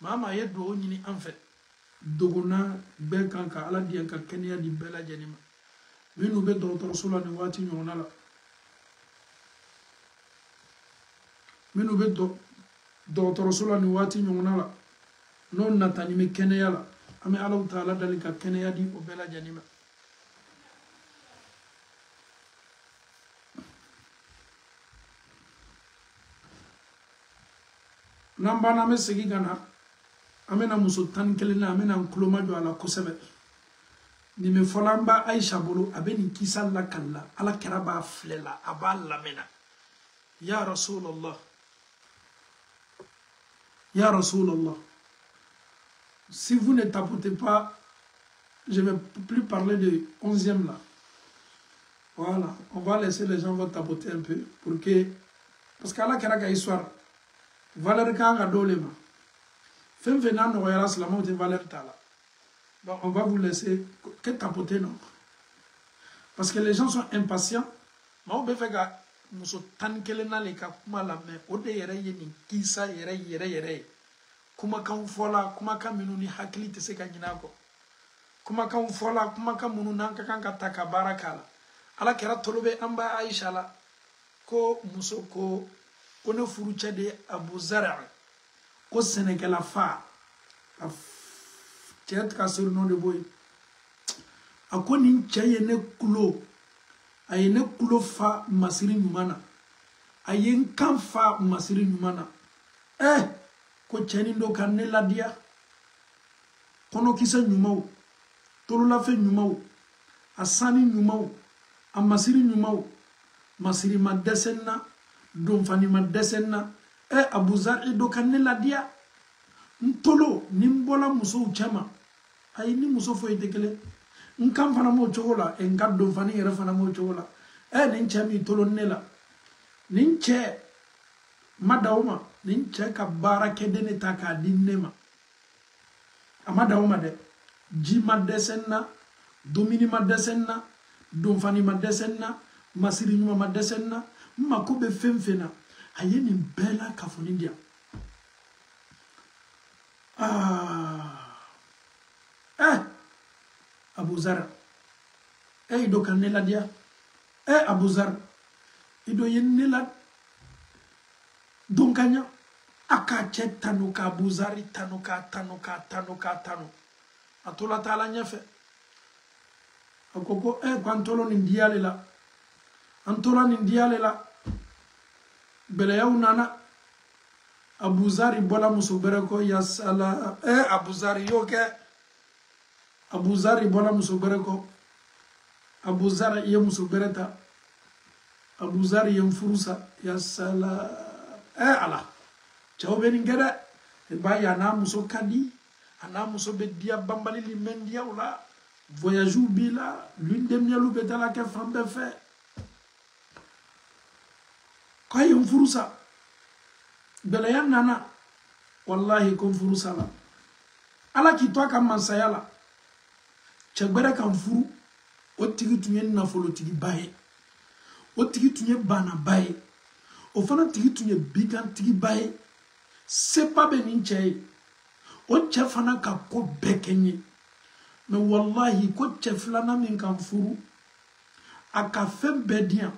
ma maa ye duwawu ɲini an fɛ dogona bɛɛ kan ka ala diyan ka kɛnɛya di bɛɛ lajɛlen ma minnu bɛ dɔgɔtɔrɔso la nin waati ɲɔgɔnna la minnu bɛ dɔgɔtɔrɔso la nin waati ɲɔgɔnna la n'o nata ɲimi kɛnɛya la Ame Allah Ta'ala dali ka kɛnɛya di o bɛɛ lajɛlen ma. N'an banna an bɛ segin ka na an bɛna muso 11 na an bɛna an tulo majɔ a la kosɛbɛ. Nin bɛ fɔla an ba Aisha bolo a bɛ nin kisa lakali la Ala kɛra b'a filɛ la a b'a lamɛnna. Ya Rasulallah Ya Rasulallah. Si vous ne tapotez pas, je ne vais plus parler de 11e là. Voilà, on va laisser les gens tapoter un peu pour que... Parce qu'Allah kera histoire, valeur kanga dolema. Fem fena no yara salama de valeur tala. Donc on va vous laisser que tapoter non. Parce que les gens sont impatients. Ma obe fega muso tan kelena le ka kuma la me ode yere yeni kisa yere. Kumakan fola kumakan minnu ni hakili tɛ se ka ɲinɛ a kɔ kumakan fola kumakan minnu n'an ka kan ka ta ka baara k'a la Ala kɛra tolo bɛ an ba Aisha la ko muso ko ne furucɛ de ye Abu Zara ko sɛnɛkɛla fa a cɛ ka surnom de b'o ye a ko nin cɛ ye ne kulo a ye ne kulo fa masiri ɲuman na a ye n kan fa masiri ɲuman na ko cɛnin dɔ ka ne ladiya kɔnɔkisɛ ɲumanw tololafɛn ɲumanw a sani ɲumanw a masiri ɲumanw masiri ma dɛsɛ n na donfani ma dɛsɛ n na Abu Zar dɔ ka ne ladiya n tolo ni n bɔla musow cɛma ayi ni muso foyi tɛ kelen n kan fana m'o cogo la n ka donfani yɛrɛ fana m'o cogo la nin cɛ min tolo ne la nin cɛ ma da o ma nin cɛ ka baara kɛ de ne ta k'a di ne ma a ma da o ma dɛ ji ma dɛsɛ n na dumuni ma dɛsɛ n na donfani ma dɛsɛ n na masiri ɲuman ma dɛsɛ n na n mako bɛ fɛn fɛn na a ye nin bɛɛ la kafoni di yan Abu Zar i dɔ ka ne ladiya Abu Zar i dɔ ye ne la don ka ɲa a k'a cɛ tanu ka Abu Zar tanu k'a tanu a tola taala ɲɛfɛ a ko an tola nin diyale la bɛlɛyaw nana Abu Zar bɔla muso bɛrɛ kɔ yasala Abu Zar y'o kɛ Abu Zar bɔla muso bɛrɛ kɔ Abu Zar ye muso bɛrɛ ta Abu Zar ye furu sa yasala ala cɛw bɛ nin kɛ dɛ i b'a ye a n'a muso ka di a n'a muso bɛ diya banbali li mɛn diyaw la voyage b'i la lune de miel bɛ taa la kɛ fan bɛɛ fɛ k'a ye furu sa bɛlɛya nana wallahi ko furu sa la ala k'i to a ka mansaya la cɛ gbɛrɛ kan furu o tigi tun ye nafolotigiba ye o tigi tun ye banaba ye o fana tigi tun ye bigantigiba ye seba bɛ nin cɛ ye o cɛ fana ka ko bɛɛ kɛ n ye mais wallahi ko cɛ filanan min kan furu a ka fɛn bɛɛ di yan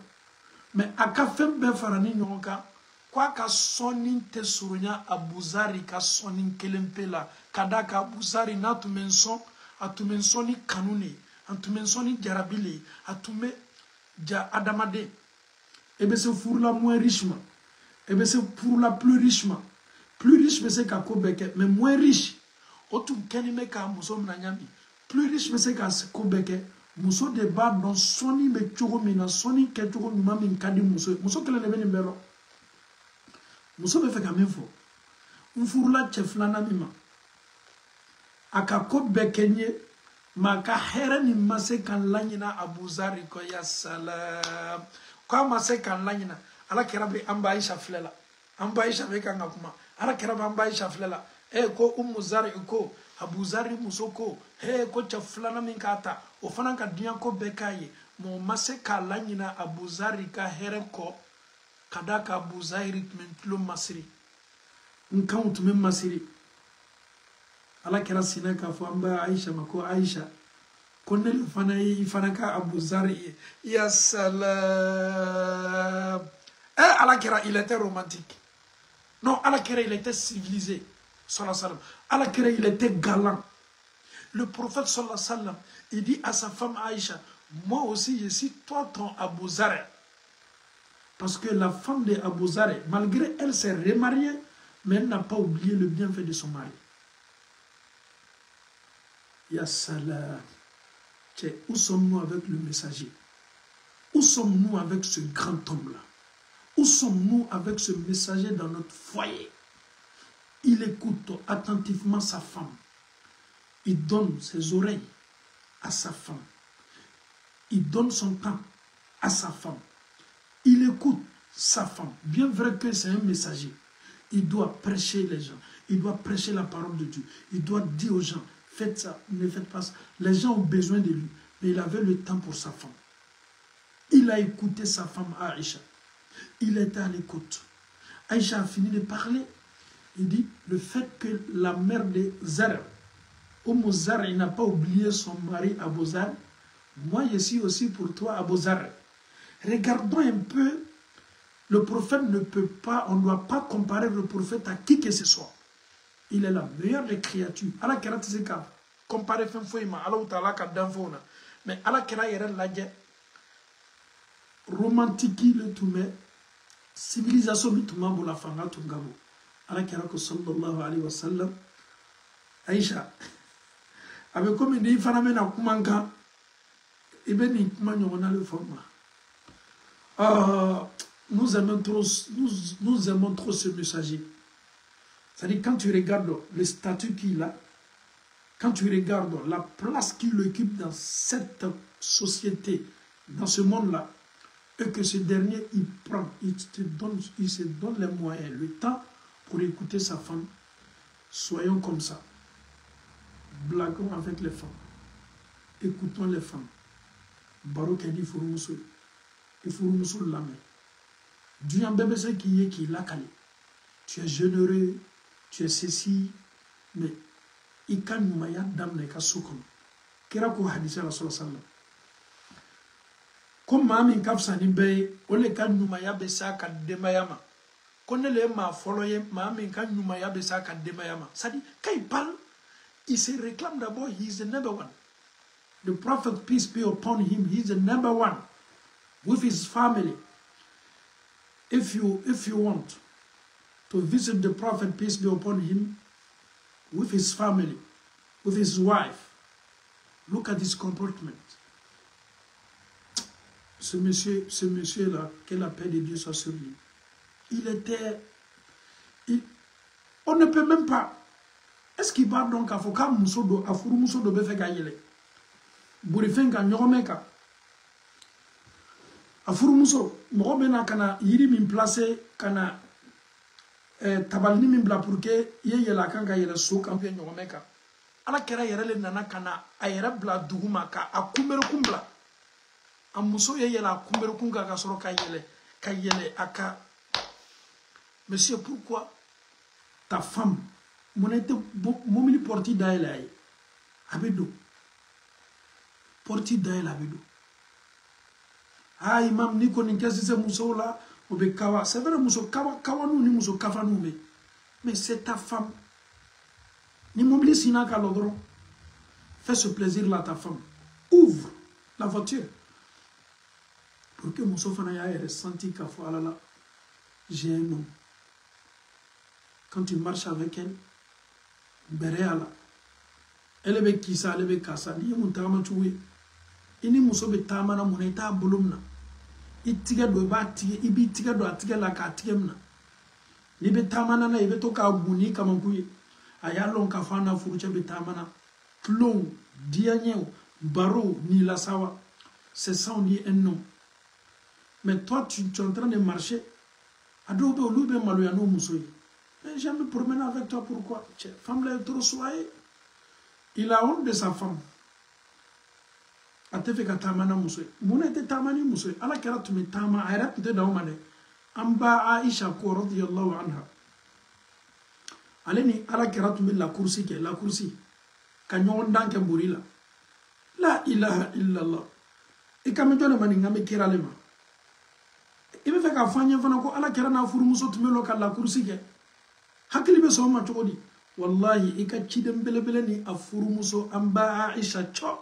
mais a ka fɛn bɛɛ fara ni ɲɔgɔn kan k'a ka sɔnni tɛ surunya Abuzari ka sɔnni kelen pe la ka d'a kan Abuzari n'a tun bɛ n sɔn a tun bɛ n sɔn ni kanu de ye a tun bɛ n sɔn ni jarabi de ye a tun bɛ ja adamaden e bɛ se furula moins riche ma e bɛ se furula plus riche ma plus riche bɛ se ka ko bɛɛ kɛ mais moins riche o tun kɛlen bɛ k'a muso minɛ ɲami plus riche bɛ se ka ko bɛɛ kɛ muso de b'a dɔn sɔnni bɛ cogo min na sɔnni kɛcogo ɲuman min ka di muso ye muso kelen de bɛ nin bɛɛ dɔn muso bɛ fɛ ka min fɔ n furula cɛ filanan min ma a ka ko bɛɛ kɛ n ye ma ka hɛrɛ nin ma se ka n laɲina Abuzari kɔ ya salam k'a ma se ka n laɲina ala kɛra bɛ an ba Aisha filɛ la an ba Aisha bɛ kan ka kuma ala kɛra bɛ an ba Aisha filɛ la ko Umu Zari ko Abuzari muso ko ko cɛ filanan min k'a ta o fana ka diɲɛ ko bɛɛ k'a ye ma o ma se k'a laɲina Abuzari ka hɛrɛ kɔ ka d'a kan Abuzari tun bɛ tulo masiri n kanw tun bɛ masiri ala kɛra sinɛ k'a fɔ an ba Aisha ma ko Aisha ko ne fana ye i fana ka Abuzari ye ya salam ala kɛra il était romantique non ala kɛra il était civilisé sallallahu alayhi wa sallam ala kɛra il était galant le prophète sallallahu alayhi wa sallam il dit à sa femme Aïcha moi aussi je suis toi ton Abuzari parce que la femme de Abuzari malgré elle s'est remariée mais elle n'a pas oublié le bienfait de son mari. Ya salam. Où sommes-nous avec le messager? Où sommes-nous avec ce grand homme-là? Où sommes-nous avec ce messager dans notre foyer? Il écoute attentivement sa femme. Il donne ses oreilles à sa femme. Il donne son temps à sa femme. Il écoute sa femme. Bien vrai que c'est un messager. Il doit prêcher les gens. Il doit prêcher la parole de Dieu. Il doit dire aux gens, faites ça, ne faites pas ça. Les gens ont besoin de lui. Mais il avait le temps pour sa femme. Il a écouté sa femme Aïcha. Il était à l'écoute. Aïcha a fini de parler. Il dit, le fait que la mère de Zara, Umm Zara, n'a pas oublié son mari Abuzar, moi je suis aussi pour toi Abuzar. Regardons un peu, le prophète ne peut pas, on ne doit pas comparer le prophète à qui que ce soit. Il est la meilleure des créatures. Allah kera tise ka comparer fen foyi ma Allah ta'ala ka dan fo na. Mais Allah kera yɛrɛ lajɛ romantique le tun bɛ civilisation min tun b'a bolo a fanga tun ka bon. Allah kera ko sallallahu alayhi wa sallam Aïcha a bɛ komi n'i fana bɛna kuma n kan i bɛ nin kuma ɲɔgɔnna de fɔ n ma. Nous aimons trop ce messager. C'est-à-dire, quand tu regardes le statut qu'il a, quand tu regardes la place qu'il occupe dans cette société, dans ce monde-là, et que ce dernier, il se donne les moyens, le temps pour écouter sa femme, soyons comme ça. Blaguons avec les femmes. Écoutons les femmes. Baroque a dit Furumuso. Et Furumuso l'a mis. Dieu a un bébé qui l'a calé. Tu es généreux. Tu es ceci, mais il kan numaya damne ka sokon kira ko hadisi rasul sallam ko mami kafsa ni be o le kan numaya be sa ka demayama ko ne le ma foloye mami kan numaya be sa ka demayama sadi kai parle il se réclame d'abord he is the number one. The prophet peace be upon him, he is the number one with his family. If you want to visit the prophet, peace be upon him, with his family, with his wife. Look at his comportment. Ce monsieur-là, que la paix de Dieu soit sur lui. On ne peut même pas. Est-ce qu'il va donc à Foka Moussodo, à Fourou Moussodo Befegayele? Bourifenka, Nyoromeka. À Fourou Mousso, Morobena Kana, Yiri min placé, Kana. Tabalini min bila pour que ye yela kan ka yɛlɛ so kan kɛ ɲɔgɔnmɛ kan ala kɛra yɛrɛ le nana ka na a yɛrɛ bila dugu ma ka a kunbɛrɛkun bila a muso ye yɛlɛ a kunbɛrɛkun kan ka sɔrɔ ka yɛlɛ a ka monsieur pourquoi ta femme mun tɛ mobili porti dayɛlɛ a ye a bɛ don porti dayɛlɛ a bɛ don ah imam ni ko ni kesi se muso la obe kawa, c'est vrai muso kawa kawa nous ni muso kafa nous mais c'est ta femme. Ni m'oublie sina ka l'odron. Fais ce plaisir là à ta femme. Ouvre la voiture pour que muso fana ya ressenti ka fo alala j'ai un homme. Quand tu marches avec elle, bereala elle be kisa elle be kasa ni mutama chuwe ini muso be tamana muneta bolumna itiga do ba tige ibi tiga do atiga la ka tigemna ni be tamana na ibe to ka guni kama kuye ayalon ka fana furuche be tamana clon dianyeo baro ni la sawa c'est ça on dit un nom. Mais toi tu es en train de marcher adobe olube maloya no muso. Mais j'aime me promener avec toi, pourquoi? Femme là est trop soyée. Il a honte de sa femme. Ate fait que tamana muso. Muna te tamani muso. Ala kera tu me tama ayra te da umane. Amba Aisha ko radiyallahu anha. Aleni ala kera tu me la kursi ke la kursi. Kanyon danke burila. La ilaha illallah. E kame jone mani ngame kera lema. Ibe fait ka fanya fana ko ala kera na furu muso tu me lo ka la kursi ke. Hakili be so ma chodi. Wallahi ika chidem bele ni afuru muso amba Aisha cho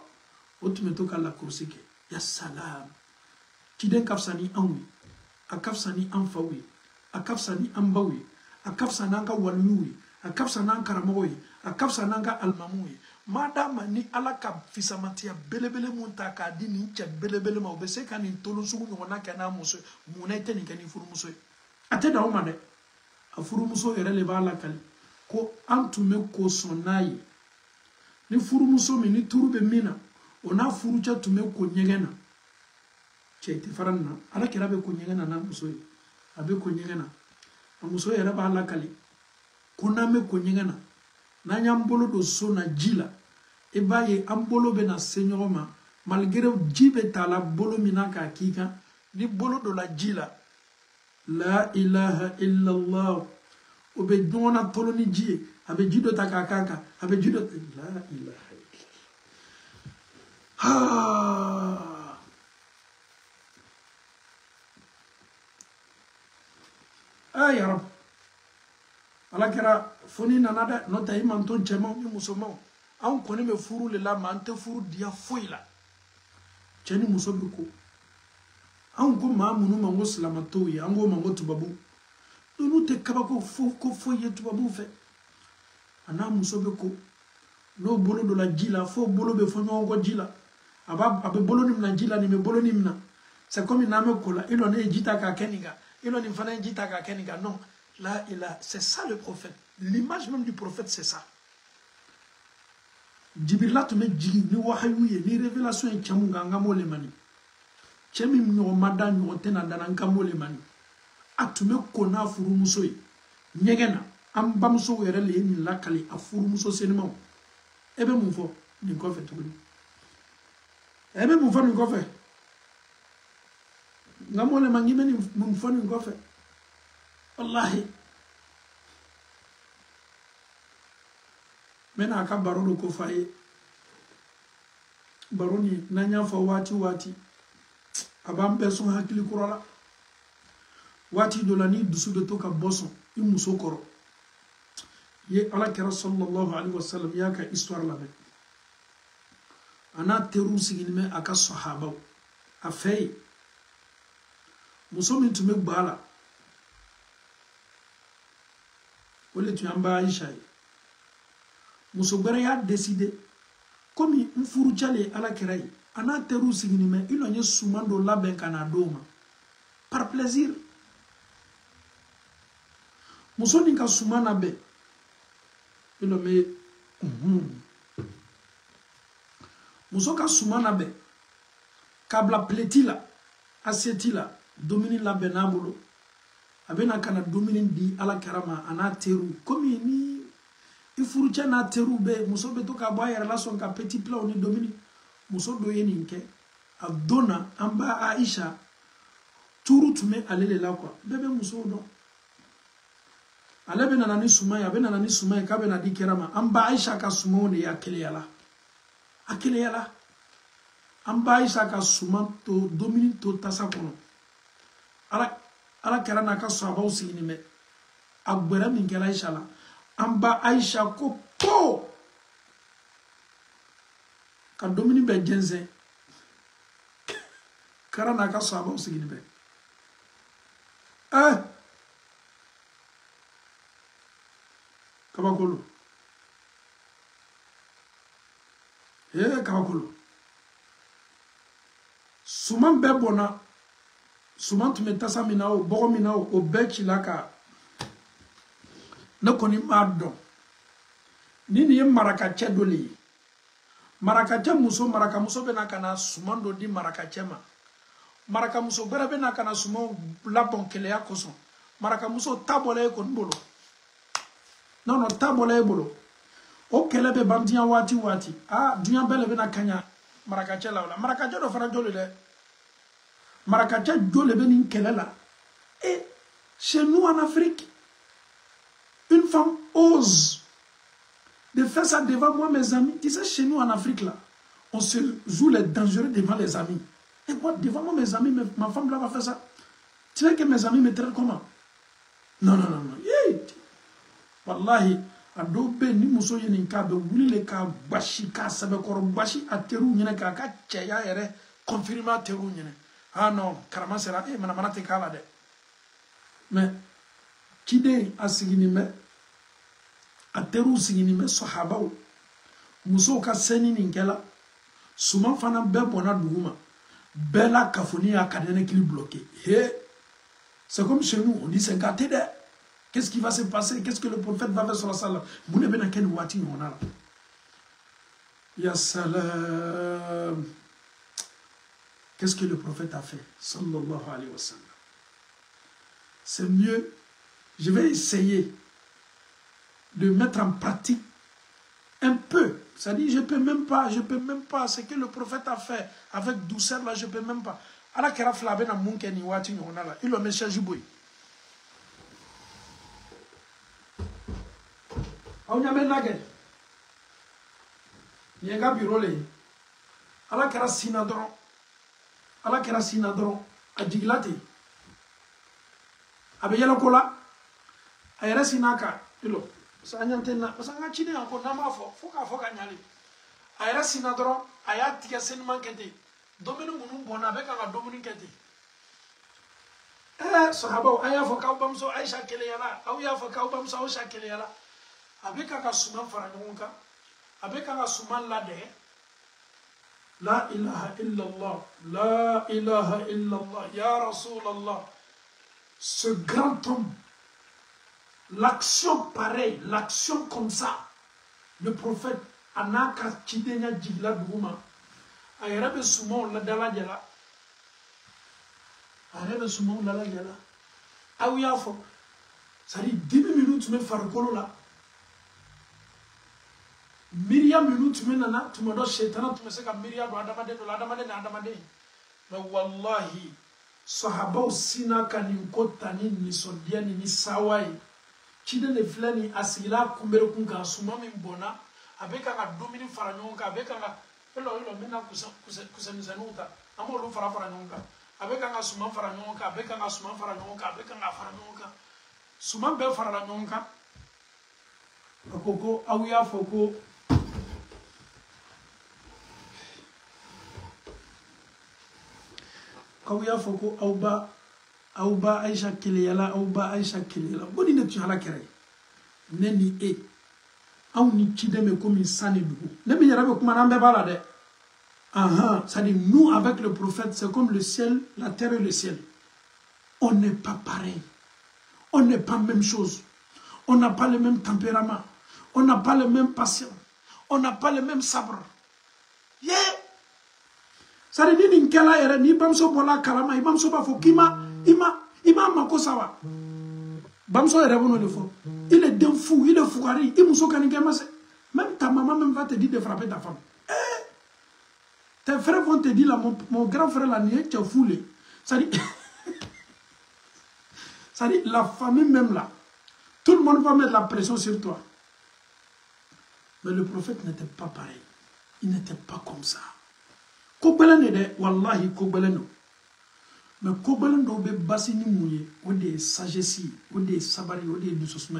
otumeto kala kursike ya salam chiden kafsani anwi akafsani anfawi akafsani ambawi akafsana ka walnuwi akafsana karamowi akafsana ka almamuwi madama ni alaka fisamatia bele munta ka dini che bele ma obese kan tolu sugu ngona kana muso munete ni kan furu muso ate da umane afuru muso ere le bala kali ko antume ko sonayi ni furu muso mi ni turube mina ona furu cha tume ko nyegena chete faranna ala kira be ko nyegena na muso abe ko nyegena muso yera ba ala kali kuna me ko nyegena na nyambolo do sona jila e baye ambolo be na senyoma malgré jibe tala bolo mina ka kika ni bolo do la jila la ilaha illa allah obe dona toloni jie abe jido takakaka abe jido la ilaha ha ay ya rab ala kera foni nanada no tay man ton chema mi musomo an koni me furu le la man te furu dia foila cheni musobi ko an ko ma munu mango salamato yi an go mango tubabu nous te kabako fo yetu babu fe ana musobe ko no bolo do la jila fo bolo be fo nyongo jila abe bolo nim na jila ni me bolo nim na c'est comme na me kola ilo ne jita ka keninga ilo ni fana jita ka keninga non là il a c'est ça le prophète l'image même du prophète c'est ça Jibril to me jigi ni wahayuye ni révélation en chamunga ngamole mani chemi mno mada nyo tena dana ngamole mani atume kona furu muso yi nyegena amba muso were le ni lakali afuru muso senima ebe mu fo ni ko fe tuguni ebe mu fo ni ko fe ngamole mangime ni mu fo ni ko fe wallahi mena aka barolo ko faye baroni nanya fo wati abam person hakili kurala wati dolani dusu de toka boson imuso koro ye ala kera sallallahu alaihi wasallam ya ka histoire la be ana teru sigine aka sahaba afay muso min tume gbala wole tu amba Aisha muso gbara ya décider comme mfuru chale ala kera ana teru sigine ilo nye sumando laben kana doma par plaisir muso ni ka sumana be ilo me muso ka sumana be kabla pletila asetila domini la benabolo abena kana domini di ala karama ana teru comme ni ifuru cha na teru be muso be to ka boya relation ka petit plat ni domini muso do yeni nke adona amba Aisha turu tume alele la kwa bebe muso do alebe na nani sumaya be na nani sumaya ka be na dikerama amba Aisha ka sumone ya akele yala Amba Aïcha ka suman to domini to tasa kono. Ala kera na ka sahabaw sigini me. Agbera min kera Aïcha la. Amba Aïcha ko po. Ka domini be genze. Kera na ka sahabaw sigini me. Kabakolo. Kabakolo. Suman be bona. Suman tu me tasa minao, bogo minao, o beki laka. Ne koni mardo. Nini ye marakache doli. Marakache muso, maraka muso bena kana suman do di marakache ma. Maraka muso bera bena kana suman labon kele ya koson. Maraka muso tabole kon bolo. Non, tabole bolo. O kele be bandiya wati. Ah, dunya bele bena kanya marakache la wala. Marakache do fara joli de. Marakache joli beni kele la. Et chez nous en Afrique, une femme ose de faire ça devant moi, mes amis. Tu sais, chez nous en Afrique, là, on se joue les dangereux devant les amis. Et moi, devant moi, mes amis, ma femme là va faire ça. Tu sais que mes amis me traitent comment? Non. Wallahi, adobe ni muso yeni ka be wulile ka bashi ka sabe koro bashi ateru nyene ka cheya ere confirma teru nyene. Ah non, karama sera mana te kala de. Mais kide asigini me ateru sigini me sahaba muso ka seni ninkela suma fana be bona duguma bela kafoni akadene kili bloqué. C'est comme chez nous, on dit c'est gâté de. Qu'est-ce qui va se passer? Qu'est-ce que le prophète va faire sur la salle? Moune ben ken wati on a. Ya salam. Qu'est-ce que le prophète a fait? Sallallahu alayhi wa sallam. C'est mieux. Je vais essayer de mettre en pratique un peu. Ça dit, je peux même pas. Ce que le prophète a fait avec douceur là, je peux même pas. ala kera fila bena mun kɛ nin waati ɲɔgɔnna la ilo message boy aw ɲamɛ nagɛ nin ka biro le ala kɛra sina dɔrɔn a jigila ten a bɛ yɛlɛ ko la a yɛrɛ sina kan ilo parce que an ɲan tɛ na parce que an ka ciden yan ko n'an b'a fɔ fo k'a fɔ ka ɲali a yɛrɛ sina dɔrɔn a y'a tigɛ seniman kɛ ten domini minnu bɔnna a bɛ kan ka domini kɛ ten sahabaw an y'a fɔ k'aw bamuso Aisha keleyala aw y'a fɔ k'aw bamuso Aisha keleyala a bɛ kan ka suman fara ɲɔgɔn kan a bɛ kan ka suman ladɛgɛ la ilaha illallah la ilaha illallah ya Rasulallah ce grand homme l'action pareille l'action comme ça le prophète anaka kidenya jigla duguma a yɛrɛ bɛ sumanw dalajɛ la aw y'a fɔ c'est-à-dire 10 minutes tun bɛ farikolo la miiriya minnu tun bɛ nana tuma dɔ shetana tun bɛ se ka miiriya don adamaden dɔ la adamaden ni adamaden mais wallahi sahabaw sina ka nin ko ta ni nisɔndiya ni sawa ye ciden de filɛ nin a sigila a kunberekun kan suman min bɔnna a bɛ kan ka dumuni fara ɲɔgɔn kan a bɛ kan ka ilo n bɛna kusɛmisɛnninw ta an b'olu fara ɲɔgɔn kan a bɛ kan ka suman fara ɲɔgɔn kan a bɛ kan ka suman fara ɲɔgɔn kan a bɛ kan ka fara ɲɔgɔn kan suman bɛɛ farala ɲɔgɔn kan a ko ko aw y'a fɔ ko k'aw y'a fɔ ko aw ba Aisha keleyala aw ba Aisha keleyala ko nin de tun ala kɛra ye ne ni e anw ni ciden bɛ komi san ni dugu ne min yɛrɛ bɛ kuma na an bɛɛ b'a la dɛ c'est-à-dire nous avec le prophète c'est comme le ciel la terre et le ciel on n'est pas pareil on n'est pas même chose on n'a pas le même tempérament on n'a pas le même patience on n'a pas le même sabre c'est-à-dire ni nin kɛla yɛrɛ ni bamuso bɔla kalama i bamuso b'a fɔ k'i ma mako sa wa bamuso yɛrɛ b'o de fɔ il est d'un fou il est fugari i muso ka nin kɛ ma se même ta maman même va te dire de frapper ta femme tes frères vont te dire là mon grand frère là ni est fou le c'est-à-dire la famille même là tout le monde va mettre la pression sur toi mais le prophète n'était pas pareil il n'était pas comme ça Kobelen de wallahi kobelen. Mais kobelen do be basini mouye, ou de sagesse, ou de sabari, ou de doucement.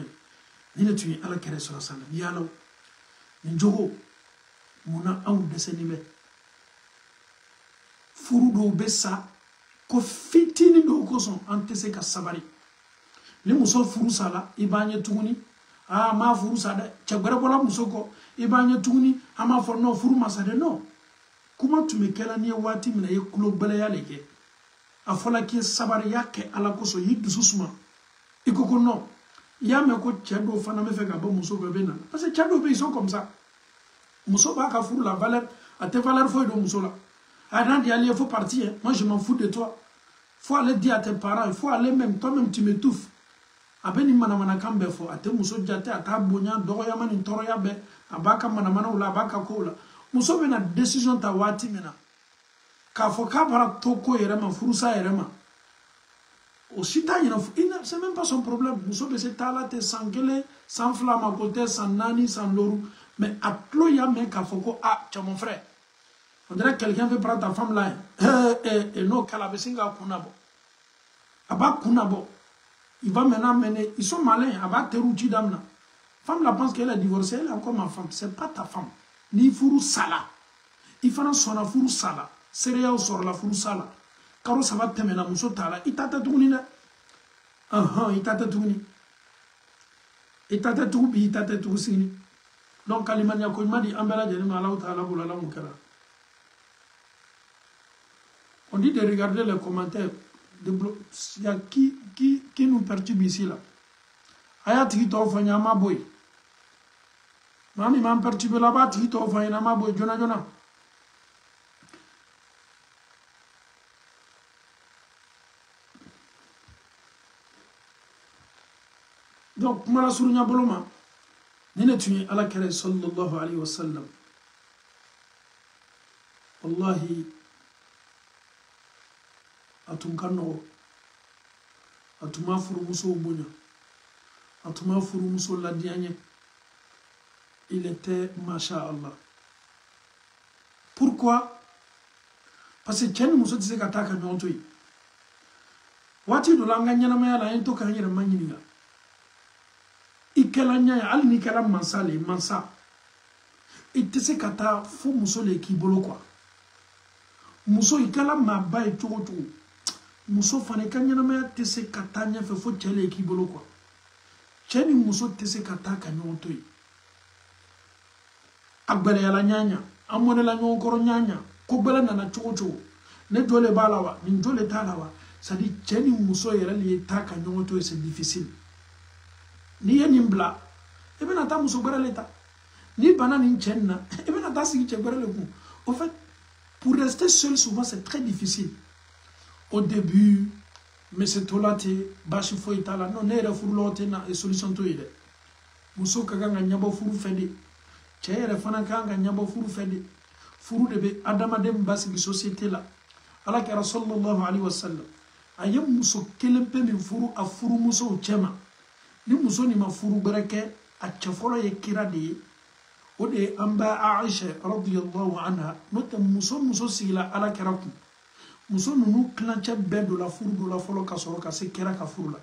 Ni ne tu ala kere sur la salle. Yalo, njogo, muna an desenime. Furu do be sa, ko fitini do ko son antese ka sabari. Ni muso furu sala, ibanye tuguni. Ah, ma furu sada, chagbere bola muso ko, ibanye tuguni, ama for no furu masade no. Comment tu me kela ni wati mina ye kulo bele ya leke? A fola ki sabari yake ala koso yi dususuma. Iko ko no. Ya me ko tchado fana me fait gabo muso bebe na. Parce que tchado be ils sont comme ça. Muso ba ka furu la valeur, a te valeur faut do muso la. Avant d'y aller, il faut partir. Moi je m'en fous de toi. Faut aller dire à tes parents, il faut aller même toi-même tu m'étouffes. Abeni mana kambe fo ate muso jate ata bonya doya mani toroya be abaka mana ula abaka kola. Muso be na décision ta wati mena. Ka fo ka para toko yerema furusa yerema. Osita yina c'est même pas son problème. Muso be se tala te sangele sans flamme à côté sans nani sans loru mais atlo ya men ka fo ko ah tu mon frère. On dirait que quelqu'un veut prendre ta femme là. Non kala be singa kunabo. Aba kunabo. Il va maintenant mener. Ils sont malins. Aba teruti damna. Femme la pense qu'elle est divorcée, elle est encore ma femme. C'est pas ta femme. Ni furu sala. Il faut son furu sala. Sérieux sur la furu sala. Car ça va te mener à muso tala. Il t'a tourné là. Il t'a tourné. Il t'a tourné. Il t'a tourné. Donc, Kalimania Koima dit Ambela Jenima Allah Ta'ala Boulala Moukara. On dit de regarder les commentaires. Il y a qui nous perturbe ici là. Aya tito fanya maboy. Mami m'en perturbe là-bas tito fanya maboy jona. Donc mala surunya boloma. Nene tuye ala kere sallallahu alayhi wa sallam. Wallahi atunkano atuma furu muso bunya. Atuma furu muso la dianye. Il était masha'Allah. Pourquoi? Parce que tiens muso tise kataka nyontoyi. Wati do langa nyana maya la ento ka nyira manyininga. Ikela nyaya ali ni kala mansale mansa. Itise kata fu muso le kibolo kwa. Muso ikala mabai chogo. Muso fane kanyana maya tise kata nya fe fo chele kibolo kwa. Cheni muso tise kata ka nyontoyi. Agbere ya la nyanya, amone la nyonkoro nyanya, kobela na chogo. Ne dole balawa, ni dole talawa. Ça dit cheni muso yera li taka nyontoyi c'est difficile. Ni ye nimbla, ebe na ta muso gbere leta. Ni bana ni chenna, ebe na ta sigi che gbere le ku. En fait, pour rester seul souvent c'est très difficile. Au début, mais c'est tolate, bashi fo itala, non ne refuru lote na e solution to ide. Muso kaganga nyabo furu fede. Chere fana kanga nyabo furu fede. Furu debe adama dem basi bi société la. Ala ka sallallahu alayhi wa sallam. Ayem muso kelempe min furu a furu muso chema. Ni muso ni ma furu bereke a chafolo ye kira de. Ode amba Aisha radiyallahu anha. Note muso sila ala kiraku. Muso nunu klanche bedo la folo ka soro ka se kira ka furu la.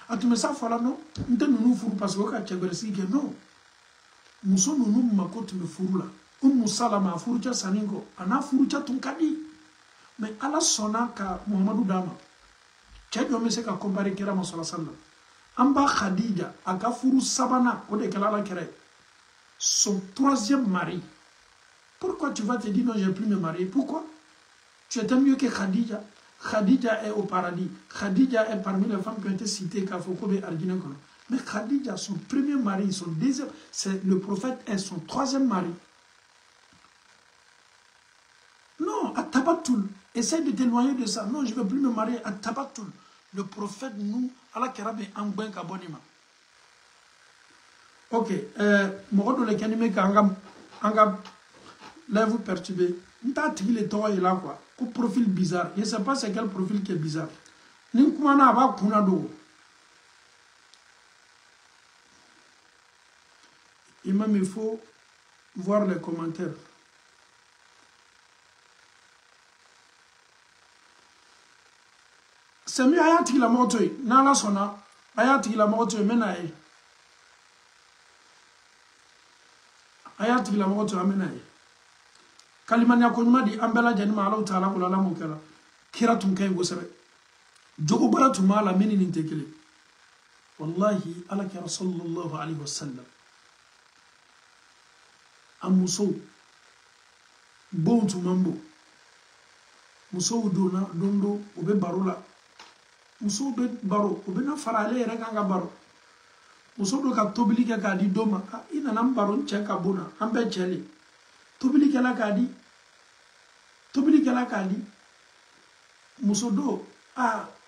Atume sa fala no. Nte nunu furu parce que ka chebere sige no. Muso nunu makotu me furu la. Salama furu cha saningo. Ana furu cha tunkadi. Mais ala sona ka Muhammadu dama. Chejo me se ka kombare kira ma sallallahu alaihi wasallam. Amba Khadija aka furu sabana ode kala la kere. Son troisième mari. Pourquoi tu vas te dire non, j'ai plus me marier? Pourquoi? Tu étais mieux que Khadija. Khadija est au paradis. Khadija est parmi les femmes qui ont été citées Kafokobe Arginekono. Mais Khadija, son premier mari, son deuxième, c'est le prophète est son troisième mari. Non, à Tabatul. Essaye de t'éloigner de ça. Non, je ne veux plus me marier à Tabatul. Le prophète, nous, Allah Karabe Angben Kabonima. Ok, Morodo le Kanime Kangam, là vous perturbez. N'ta tigil le toit là quoi. Quel profil bizarre. Je ne sais pas c'est quel profil qui est bizarre. N'inkumana aba kunado. Imam, il faut voir les commentaires. c'est mieux aya tigila mɔgɔ to yen n'ala sɔnna aya tigila mɔgɔ to yen n bɛ n'a ye aya tigila mɔgɔ to yen an bɛ n'a ye kalimaniya ko ɲuman di an bɛɛ lajɛlen ma Alahu taala bolo Ala m'o kɛla kira tun ka ɲi kosɛbɛ jogo bara tun b'a la min ni nin tɛ kelen wallahi alakira sallallahu alaihi wasallam a musow bon tun man bon musow donna don do u bɛ baro la musow bɛ baro u bɛ na fara ale yɛrɛ kan ka baro muso dɔ ka tobili kɛ k'a di dɔ ma i nana n baro n cɛ ka bon na an bɛɛ cɛ le tobilikɛla k'a di muso dɔ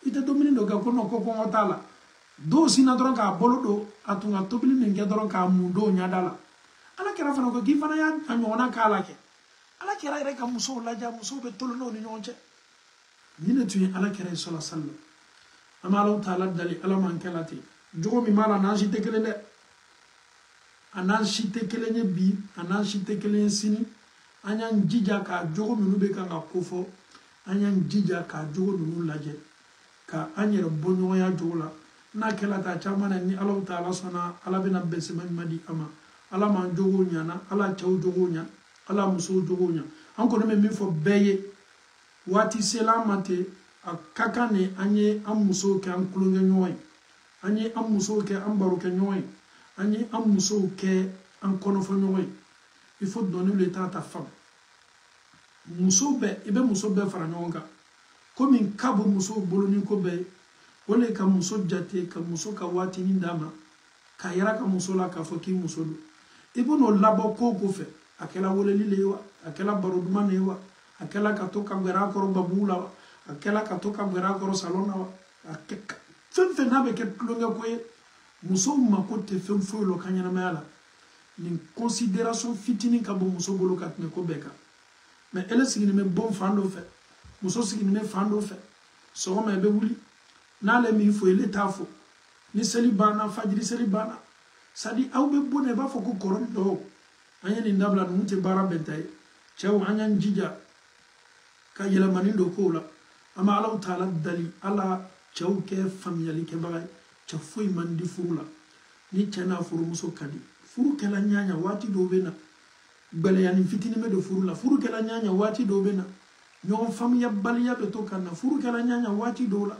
i tɛ dumuni dɔ kɛ ko non ko kɔngɔ t'a la dɔw sinna dɔrɔn k'a bolo don a tun ka tobili min kɛ dɔrɔn k'a mun dɔw ɲɛda la alakira fana ko k'i fana y'a ɲɔgɔnna k'a la kɛ alakira yɛrɛ ka musow lajɛ musow bɛ tolo n'o ni ɲɔgɔn cɛ ni ne tun ye alakira ye sallallahu alaihi wasallam an bɛ Alahu taala dali ala m'an kɛ la ten jogo min b'a la n'an si tɛ kelen dɛ a n'an si tɛ kelen ye bi a n'an si tɛ kelen ye sini an y'an jija ka jogo minnu bɛ kan ka kofɔ an y'an jija ka jogo ninnu lajɛ ka an yɛrɛ bɔ ɲɔgɔnya jogo la n'a kɛla ta caman na ni Alahu taala sɔnna ala bɛna bɛnsɛma ɲuman di an ma ala m'an jogo ɲana ala cɛw jogo ɲa ala musow jogo ɲa an kɔni bɛ min fɔ bɛɛ ye waati sela an ma ten a ka kan de an ye an musow kɛ an kulonkɛ ɲɔgɔn ye an ye an musow kɛ an barokɛ ɲɔgɔn ye an ye an musow kɛ an kɔnɔfɔ ɲɔgɔn ye il faut donner le temps à ta femme muso bɛɛ i bɛ muso bɛɛ fara ɲɔgɔn kan komi ka bɔ musow bolo ni ko bɛɛ ye o le ka muso jate ka muso ka waatinin d'a ma ka yira ka muso la k'a fɔ k'i muso don i bɛn'o labɔ ko o ko fɛ a kɛla weleli le ye wa a kɛla baro duman de ye wa a kɛla ka to ka gɛrɛ a kɔrɔ babugu la wa a kɛla ka to ka gɛrɛ a kɔrɔ salon na wa fɛn fɛn n'a bɛ kɛ tulonkɛ ko ye musow mako tɛ fɛn foyi la ka ɲɛnamaya la nin considération fitinin ka bɔ muso bolo ka tɛmɛ ko bɛɛ kan mais ele sigilen bɛ bon fan dɔ fɛ muso sigilen bɛ fan dɔ fɛ sɔgɔma i bɛ wuli n'ale min fɔ ele t'a fɔ ni seli banna fajiri seli banna sadi aw bɛ bɔ ne i b'a fɔ ko kɔrɔni dɔw an ye nin dabila ninnu tɛ baara bɛɛ ta ye cɛw an y'an jija ka yɛlɛmani dɔ k'o la an bɛ Alahu taala dali ala cɛw kɛ faamuyalikɛbaga ye cɛ foyi man di furu la ni cɛ n'a furumuso ka di furu kɛla ɲaɲa waati dɔw bɛ na gbɛlɛyani fitinin bɛ don furu la furu kɛla ɲaɲa waati dɔw bɛ na ɲɔgɔn faamuyabaliya bɛ to ka na furu kɛla ɲaɲa waati dɔw la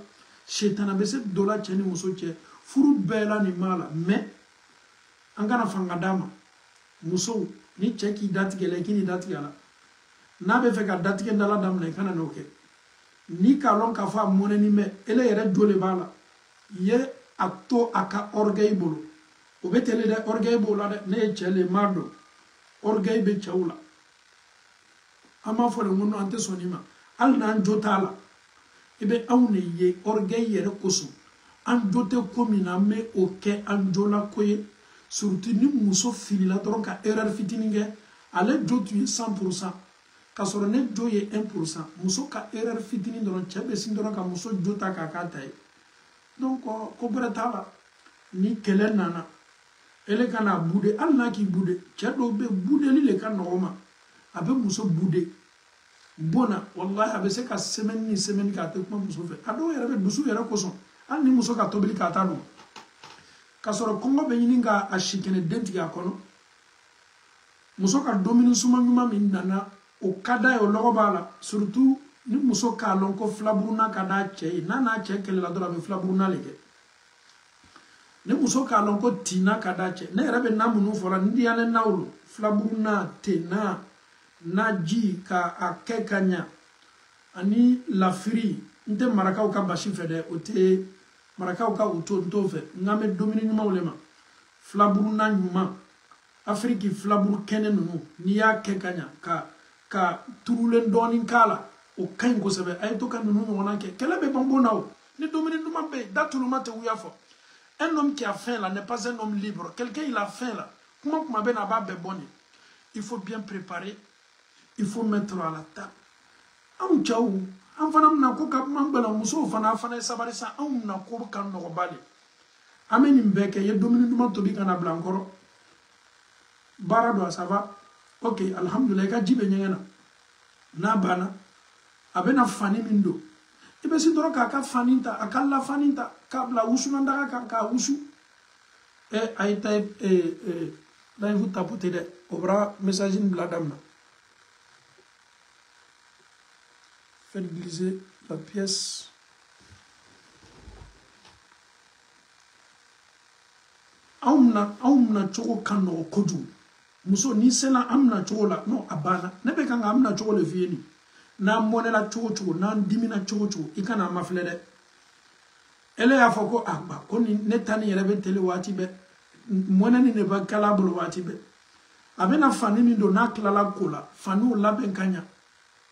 setana bɛ se dɔ la cɛ ni muso cɛ furu bɛɛ la nin b'a la mais an kana fanga d'a ma musow ni cɛ k'i datigɛ la i k'i ni datigɛ a la n'a bɛ fɛ ka datigɛ dala daminɛ i kana n'o kɛ ni k'a lɔn k'a fɔ a mɔnɛni bɛ ele yɛrɛ jo le b'a la ye a to a ka orgueil bolo o bɛ tɛle dɛ orgueil b'o la dɛ ne ye cɛ le n b'a dɔn orgueil bɛ cɛw la an b'a fɔ de ko an tɛ sɔn nin ma hali n'an jo t'a la i bɛ anw de ye orgueil yɛrɛ kosɔn an jo tɛ ko min na an bɛ o kɛ an jo la ko ye surtout ni muso filila dɔrɔn ka erreur fitinin kɛ ale jo tun ye 100% k'a sɔrɔ ne jo ye 1% muso ka erreur fitinin dɔrɔn cɛ bɛ sin dɔrɔn ka muso jo ta k'a k'a ta ye donc ko bɛrɛ t'a la ni kɛlɛ nana ele ka na bude hali n'a k'i bude cɛ dɔw bɛ budeli le ka nɔgɔ ma a bɛ muso bude bon na wallahi a bɛ se ka semaine ni semaine k'a tɛ kuma muso fɛ a dɔw yɛrɛ bɛ dusu yɛrɛ kosɔn hali ni muso ka tobili k'a ta dɔn k'a sɔrɔ kɔngɔ bɛ ɲini ka a si kɛnɛ den tigɛ a kɔnɔ muso ka dumuni suma ɲuman min nana o ka d'a ye o lɔgɔ b'a la surtout ni muso k'a lɔn ko filaburuna ka d'a cɛ ye n'a n'a cɛ kɛlɛla dɔrɔn a bɛ filaburuna le kɛ ni muso k'a lɔn ko tina ka d'a cɛ ne yɛrɛ bɛ na minnu fɔra ni diya ne n'aw lo filaburuna tena naji ka a kɛ ka ɲa ani lafiri n tɛ marakaw ka basi fɛ dɛ o tɛ marakaw ka o to n t'o fɛ n k'an bɛ dumuni ɲumanw le ma filaburuna ɲuman afiriki filaburu kɛnɛ ninnu n'i y'a kɛ ka ɲa ka turulen dɔɔnin k'a la o ka ɲi kosɛbɛ a ye to ka ninnu ɲɔgɔnna kɛ kɛlɛ bɛ ban bon na o ni dumuni duman bɛ yen datuluma tɛ wuya fɔ un homme qui a faim là n'est pas un homme libre quelqu'un il a faim là kuma bɛ na a b'a bɛɛ bɔ nin il faut bien préparer il faut mettre à la table anw cɛw an fana bɛna ko ka an bɛna musow fana ye sabari san anw bɛna ko ka nɔgɔba de an bɛ nin bɛɛ kɛ i ye dumuni duman tobi ka na bila an kɔrɔ baara don ça va ok alhamdulillah i ka ji bɛ ɲɛgɛn na n'a banna a bɛna fani min don I bɛ se dɔrɔn k'a ka fani ta a ka lafani ta k'a bila wusulandaga kan k'a wusu a ye taa live tapoter dɛ o bɔra message in bila daminɛ. Faites glisser la pièce. Aumna chogo kano koju. Muso ni sela amna chogo la no abana. Nebe kanga amna chogo le vieni. Na mone la chogo na dimina chogo ikana maflede. Ele ya foko aba koni netani yerebe tele wati be. Mone ni neba kalabolo wati be. Abena fani mi do na klala kola. Fanu laben kanya.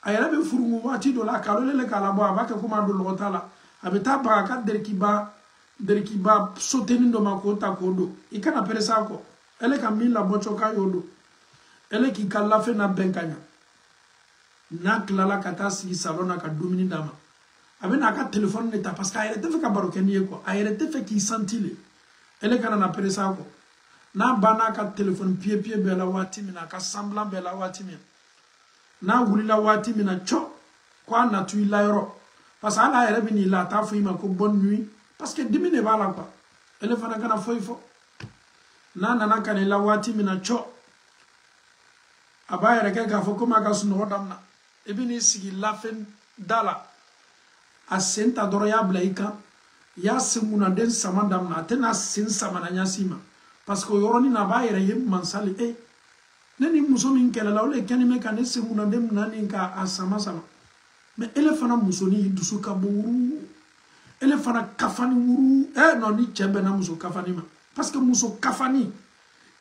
Ayerebe furungu wati do la kalole le kalabo abake kuma do lotala. Abeta baka deriki ba soteni do makota kodo ikana peresa ko ele ka min la bocho ka yodo ele ki kala fe na benkanya na klala kata si salona ka domini dama abena ka telephone neta parce que ayere te fe ka barokeni ko ayere te fe ki sentile ele kana na peresa ko na bana ka telephone pie bela wati mina ka semblant bela wati mina na wulila wati mina cho kwa na tu ila yoro parce que ala ayere bini la ta fu ima ko bonne nuit. Parce que dimi ne va là quoi. Elle fana kana foifo. Na nana kane la wati mina cho. Aba yere ka fo koma ka suno damna. Ebini sigi lafen dala. A senta doro ya blaika. Ya semuna den samandamna. Tena sen samana nyasima. Parce que yoroni na ba yere yem mansali e. Neni muso min kela la ole kani me kane semuna den nani ka asama sama. Mais elle fana musoni dusu ka buru. Elle fana kafani wuru non ni tchembe na muso kafani ma parce que muso kafani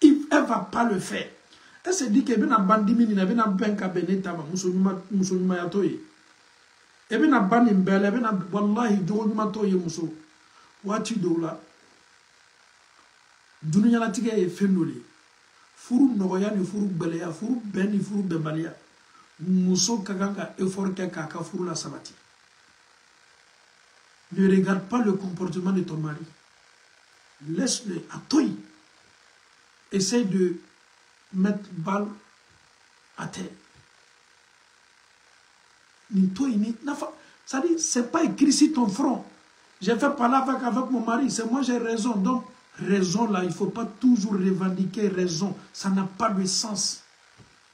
elle va pas le faire. Elle se dit que bena bandimi ni na bena benka beneta ma muso nyuma ya toyi e bena bani mbele bena wallahi jogo nyuma toyi muso wati dola dunya la tige e fenoli furu nogoya ni furu beleya furu beni furu bembalia muso kaganga effort ke ka furu la sabati. Ne regarde pas le comportement de ton mari. Laisse-le à toi. Essaye de mettre balle à terre. Ça dit, c'est pas écrit sur ton front. J'ai fait parler avec mon mari, c'est moi j'ai raison. Donc, raison là, il ne faut pas toujours revendiquer raison. Ça n'a pas de sens.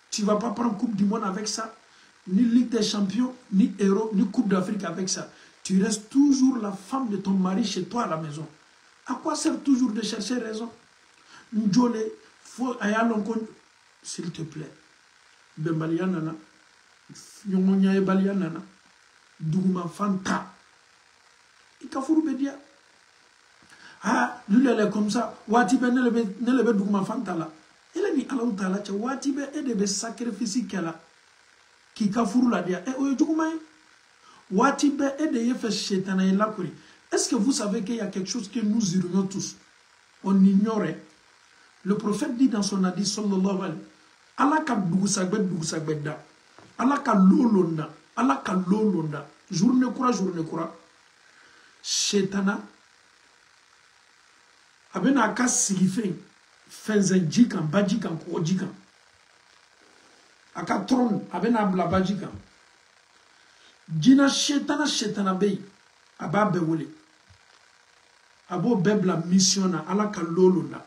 Tu ne vas pas prendre Coupe du Monde avec ça, ni Ligue des Champions, ni Euro, ni Coupe d'Afrique avec ça. Tu restes toujours la femme de ton mari chez toi à la maison. À quoi sert toujours de chercher raison? N'jole, faut s'il te plaît. Bembalia nana, nyongonya e balia nana, duguma fanta. Ikafuru bedia. Ah, lui elle est comme ça. Wati be ne lebe duguma fanta la. Elle ni Allah taala cha wati be e de be sacrifice kala. Ki kafuru la dia. E oyo duguma est-ce que vous savez qu'il y a quelque chose que nous ignorons tous? On ignorait. Le prophète dit dans son hadith sallallahu alayhi Allah ka dugusagbed da. Allah ka lolonda. Allah ka lolonda. Journée kura. Shetana. Abena ka sigifen. Fenzen jikan, bajikan, kojikan. Aka tron. Abena abla bajikan. Jina shetana bey aba bewole abo bebla mission na ala ka lolonda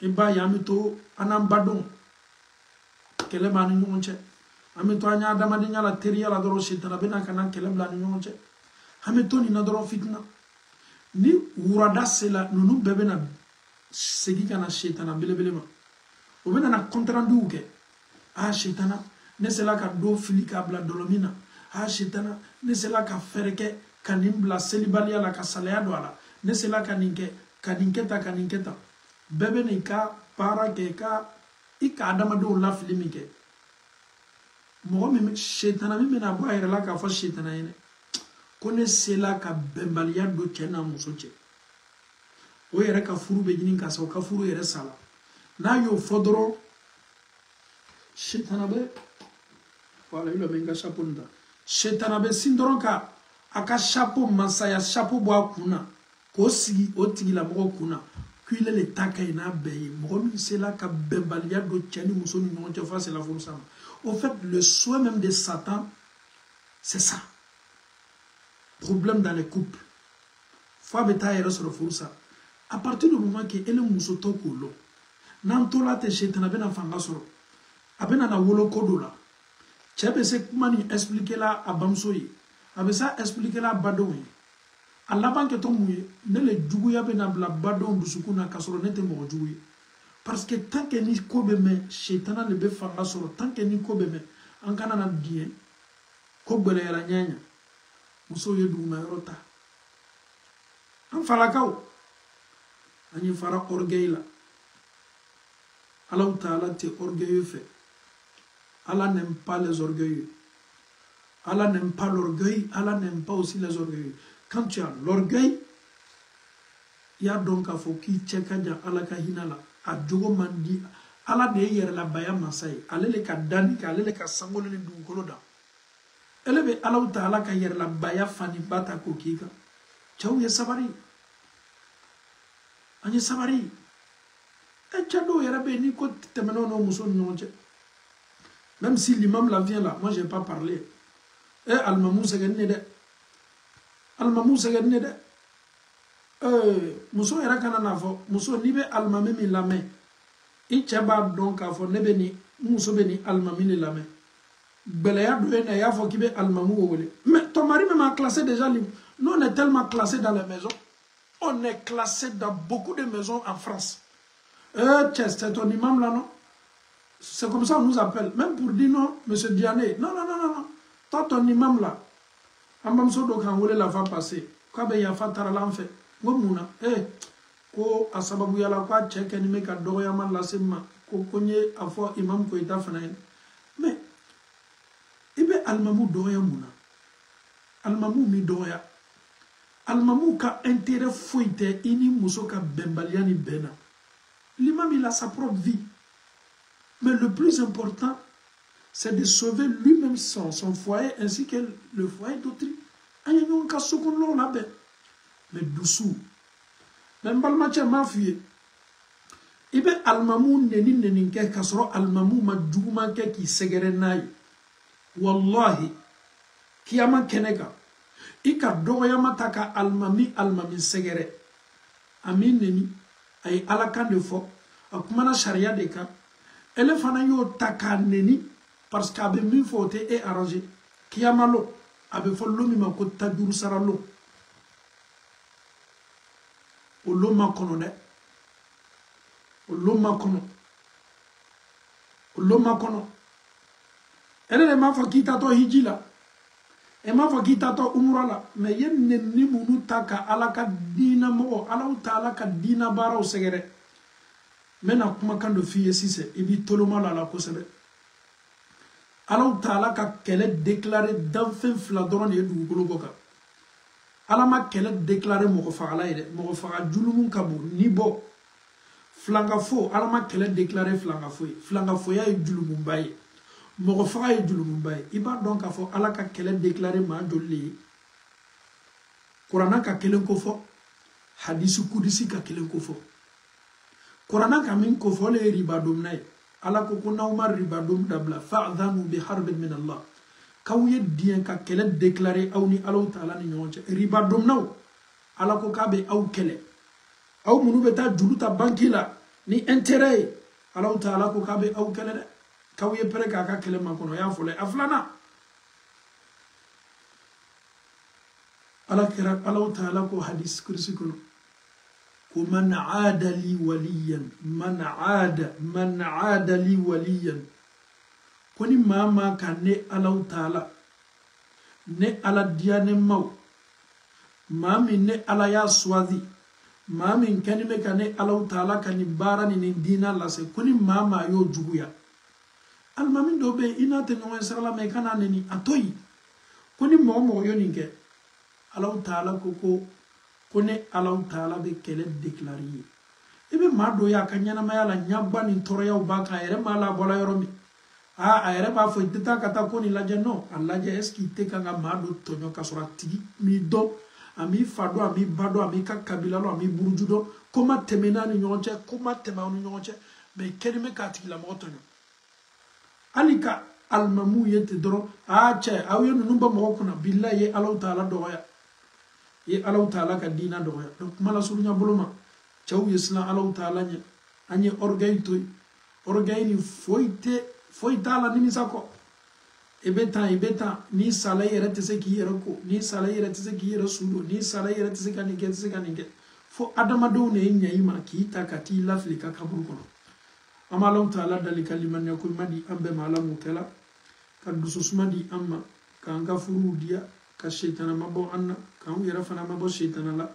iba yamito anambadon kele manu nyonche amito anya adama de nyala teriya la doro shetana bena kana kele bla nyonche amito ni na doro fitna ni urada sela nunu bebe na segi kana shetana belebelema obena na kontrandu ke shetana nesela ka do fili ka bla dolomina shetana nesela ka fereke kanimbla selibalia la ka salaya do ala nesela ka ninketa bebe ni ka para ke ka ika adama do la filimi ke mo mi shetana mi na bo ayre la ka fo shetana yene kone sela ka bembalia do kena musoche o yere ka furu be jinin ka so ka furu yere sala na yo fodoro shetana be voilà, il a mis un chapeau. Shetanabe sindronka aka chapeau masaya chapeau boa kuna ko sigi otigi la mo kuna kuile le takai na beye mo mi c'est là ka bembalia do tiani muso ni non face la force. Au fait, le souhait même de Satan c'est ça. problème dans les couples. Faut beta sur le foussa. À partir du moment que elle muso to kolo, nantola te chetana bena fanga soro. Abena na wolo kodola. Chebe se kumani expliquer la abamsoyi. Abesa expliquer la badoyi. À la banque ton mouye, ne le djouya bena bla badon busukuna kasoro nete mo djouye. Parce que tant que ni kobeme chetana le be fanga soro, tant que ni kobeme ankana na bien, kobele la nyanya. Muso ye duma rota. An falakao. Ani fara orgueil la. Allah Ta'ala te orgueilleux fait. Allah n'aime pas les orgueilleux. Allah n'aime pas l'orgueil. Allah n'aime pas aussi les orgueilleux. Quand tu as l'orgueil, il y a donc à faut qu'il tcheka dja Allah ka hinala. A djogo mandi. Allah de yer la baya masai. Ale le ka dani ka ale le ka sangole le dungolo da. Ele be Allah Ta'ala ka yer la baya fani bata kokika. Chau ye sabari. Anye sabari. Et tchado yerabe ni ko temeno no muso nyonche. Même si l'imam la vient là, moi je n'ai pas parlé. Eh almamou segenne de. Almamou segenne de. Muso era kana na fo, muso ni be almami mi lame. I chaba donc a fo nebe ni muso be ni almami ni lame. Beleya doye na ya fo ki be almamou wole. Mais ton mari même a classé déjà nous on est tellement classé dans les maisons. On est classé dans beaucoup de maisons en France. C'est ton imam là, non? C'est comme ça qu'on nous appelle. Même pour dire non, monsieur Diané. Non, non, non, non, non. Toi, ton imam là. Ambamso do kan wole la fa passer. Kwa be ya fa tarala en fait. Ngomuna. Ko asababu ya la kwa cheke ni meka do ya man la sema. Ko konye afo imam ko ita fanayen. Mais ibe almamu do ya muna. Almamu mi do ya. Almamu ka intérêt fouite ini muso ka bembaliani bena. L'imam il a sa propre vie. Mais le plus important, c'est de sauver lui-même son foyer ainsi que le foyer d'autrui. Mais doucement. Même balmache mafie. Ibe almamu neni neninke kasoro almamu ma djuma ke ki segere nayi. Wallahi. Kiyama keneka. Ika dogoyama taka almami segere. Amin neni. Ay alakan de fo. Akumana sharia de ka. Elle fana yo taka neni. Parce qu'abe mi fote et arrangé. Kiyamalo. Abe fo lomi ma ko taduru saralo. O loma kono de. O loma kono. O loma kono. Elle ne m'a fa kita to hijila. E m'a fa kita to umrala. Mais yen neni munu taka alaka dina mo. Ala Ta'ala ka dina bara o segere. Mena kuma kan do fiye sise. Ibi toloma la la kosebe. Allah Ta'ala ka kele déclaré d'enfin fladron et du gologoka. Allah ma kele déclaré mogofagala ide. Mogofaga julumun kabu nibo. Flangafo. Allah ma kele déclaré flangafo. Flangafo ya e julumun baye. Mogofaga e julumun baye. Iba donc afo Allah ka kele déclaré ma jolli. Qur'ana ka kele kofo. Hadisu kudisi ka kele kofo. Qur'ana ka min kofo le riba domnaye. Allah ko kuna umar ribadum dabla fa'dhanu bi harbin min Allah kawye dien ka kele déclarer awni Allah Ta'ala ni nyonche ribadum naw Allah ko kabe aw kele aw munu beta juluta bankila ni intérêt Allah Ta'ala ko kabe aw kele de kawye pere ka kele makono ya fole aflana Allah Ta'ala ko hadis kursi kono ومن عاد لي وليا من عاد لي وليا كوني ماما كان ني الله تعالى ني على ديانه ماو مامي ني على يا سوازي مامي كان مي كان ني الله تعالى كان باراني ني دينا لا سي كوني ماما يو جوغيا المامي دوبي انا تنو سرلا مي كان ني اتوي كوني مومو يونينكه الله تعالى كوكو kone Allah Ta'ala be kele déclaré ebe mado ya kanyana mayala nyaba ni toroya ubaka ere mala bola yoromi ere ba fo itata kata koni laje no alaje eski teka nga mado tonyo kasora tigi mi do ami fado ami bado ami kakabila lo ami burujudo koma temena ni nyonche koma tema ni nyonche be kelime katiki la motonyo alika almamu yete doro che awiyo numba mo kuna billahi Allah Ta'ala doya ye alaw taala ka dina dɔgɔya donc kuma la surunya bolo ma cɛw ye silan alaw taala ɲɛ an ye orgueil to yen orgueil ni foyi t'a la nimisa kɔ i bɛ tan n'i sala i yɛrɛ tɛ se k'i yɛrɛ ko n'i sala i yɛrɛ tɛ se k'i yɛrɛ su don n'i sala i yɛrɛ tɛ se ka nin kɛ tɛ se ka nin kɛ fo adamadenw de ye ɲɛ i ma k'i ta ka t'i lafili ka kaburu kɔnɔ an b'a alaw taala dali ka limaniya ko ɲuman di an bɛɛ ma ala m'o kɛla ka dususuma di an ma k'an ka furuw diya ka seitana mabɔ an na k'an yɛrɛ fana mabɔ seitana la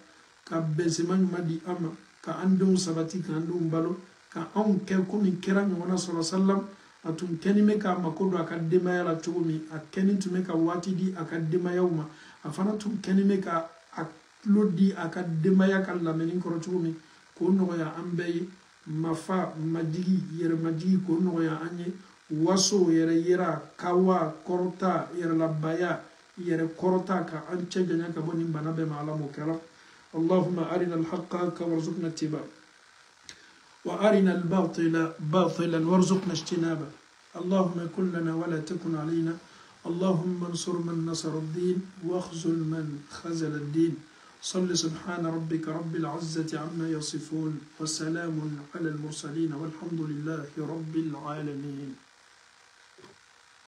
ka bɛnsema ɲuman di an ma ka an denw sabati k'an denw balo ka anw kɛ komi kɛra ɲɔgɔnna sɔrɔ sallam a tun kɛni bɛ k'a mako don a ka denbaya la cogo min a kɛni tun bɛ ka waati di a ka denbayaw ma a fana tun kɛni bɛ ka a tulo di a ka denbaya ka lamɛnni kɔrɔ cogo min k'o nɔgɔya an bɛɛ ye mafa majigi yɛrɛmajigi k'o nɔgɔya an ye waso yɛrɛ yira kawa kɔrɔta yɛrɛlabaya yɛrɛ kɔrɔta ka an cɛ janya ka bɔ nin bana bɛɛ ma ala m'o kɛra اللهم أرنا الحق حقا وارزقنا اتباعه وأرنا الباطل باطلا وارزقنا اجتنابه اللهم كن لنا ولا تكن علينا اللهم انصر من نصر الدين واخذل من خذل الدين صل سبحان ربك رب العزة عما يصفون وسلام على المرسلين والحمد لله رب العالمين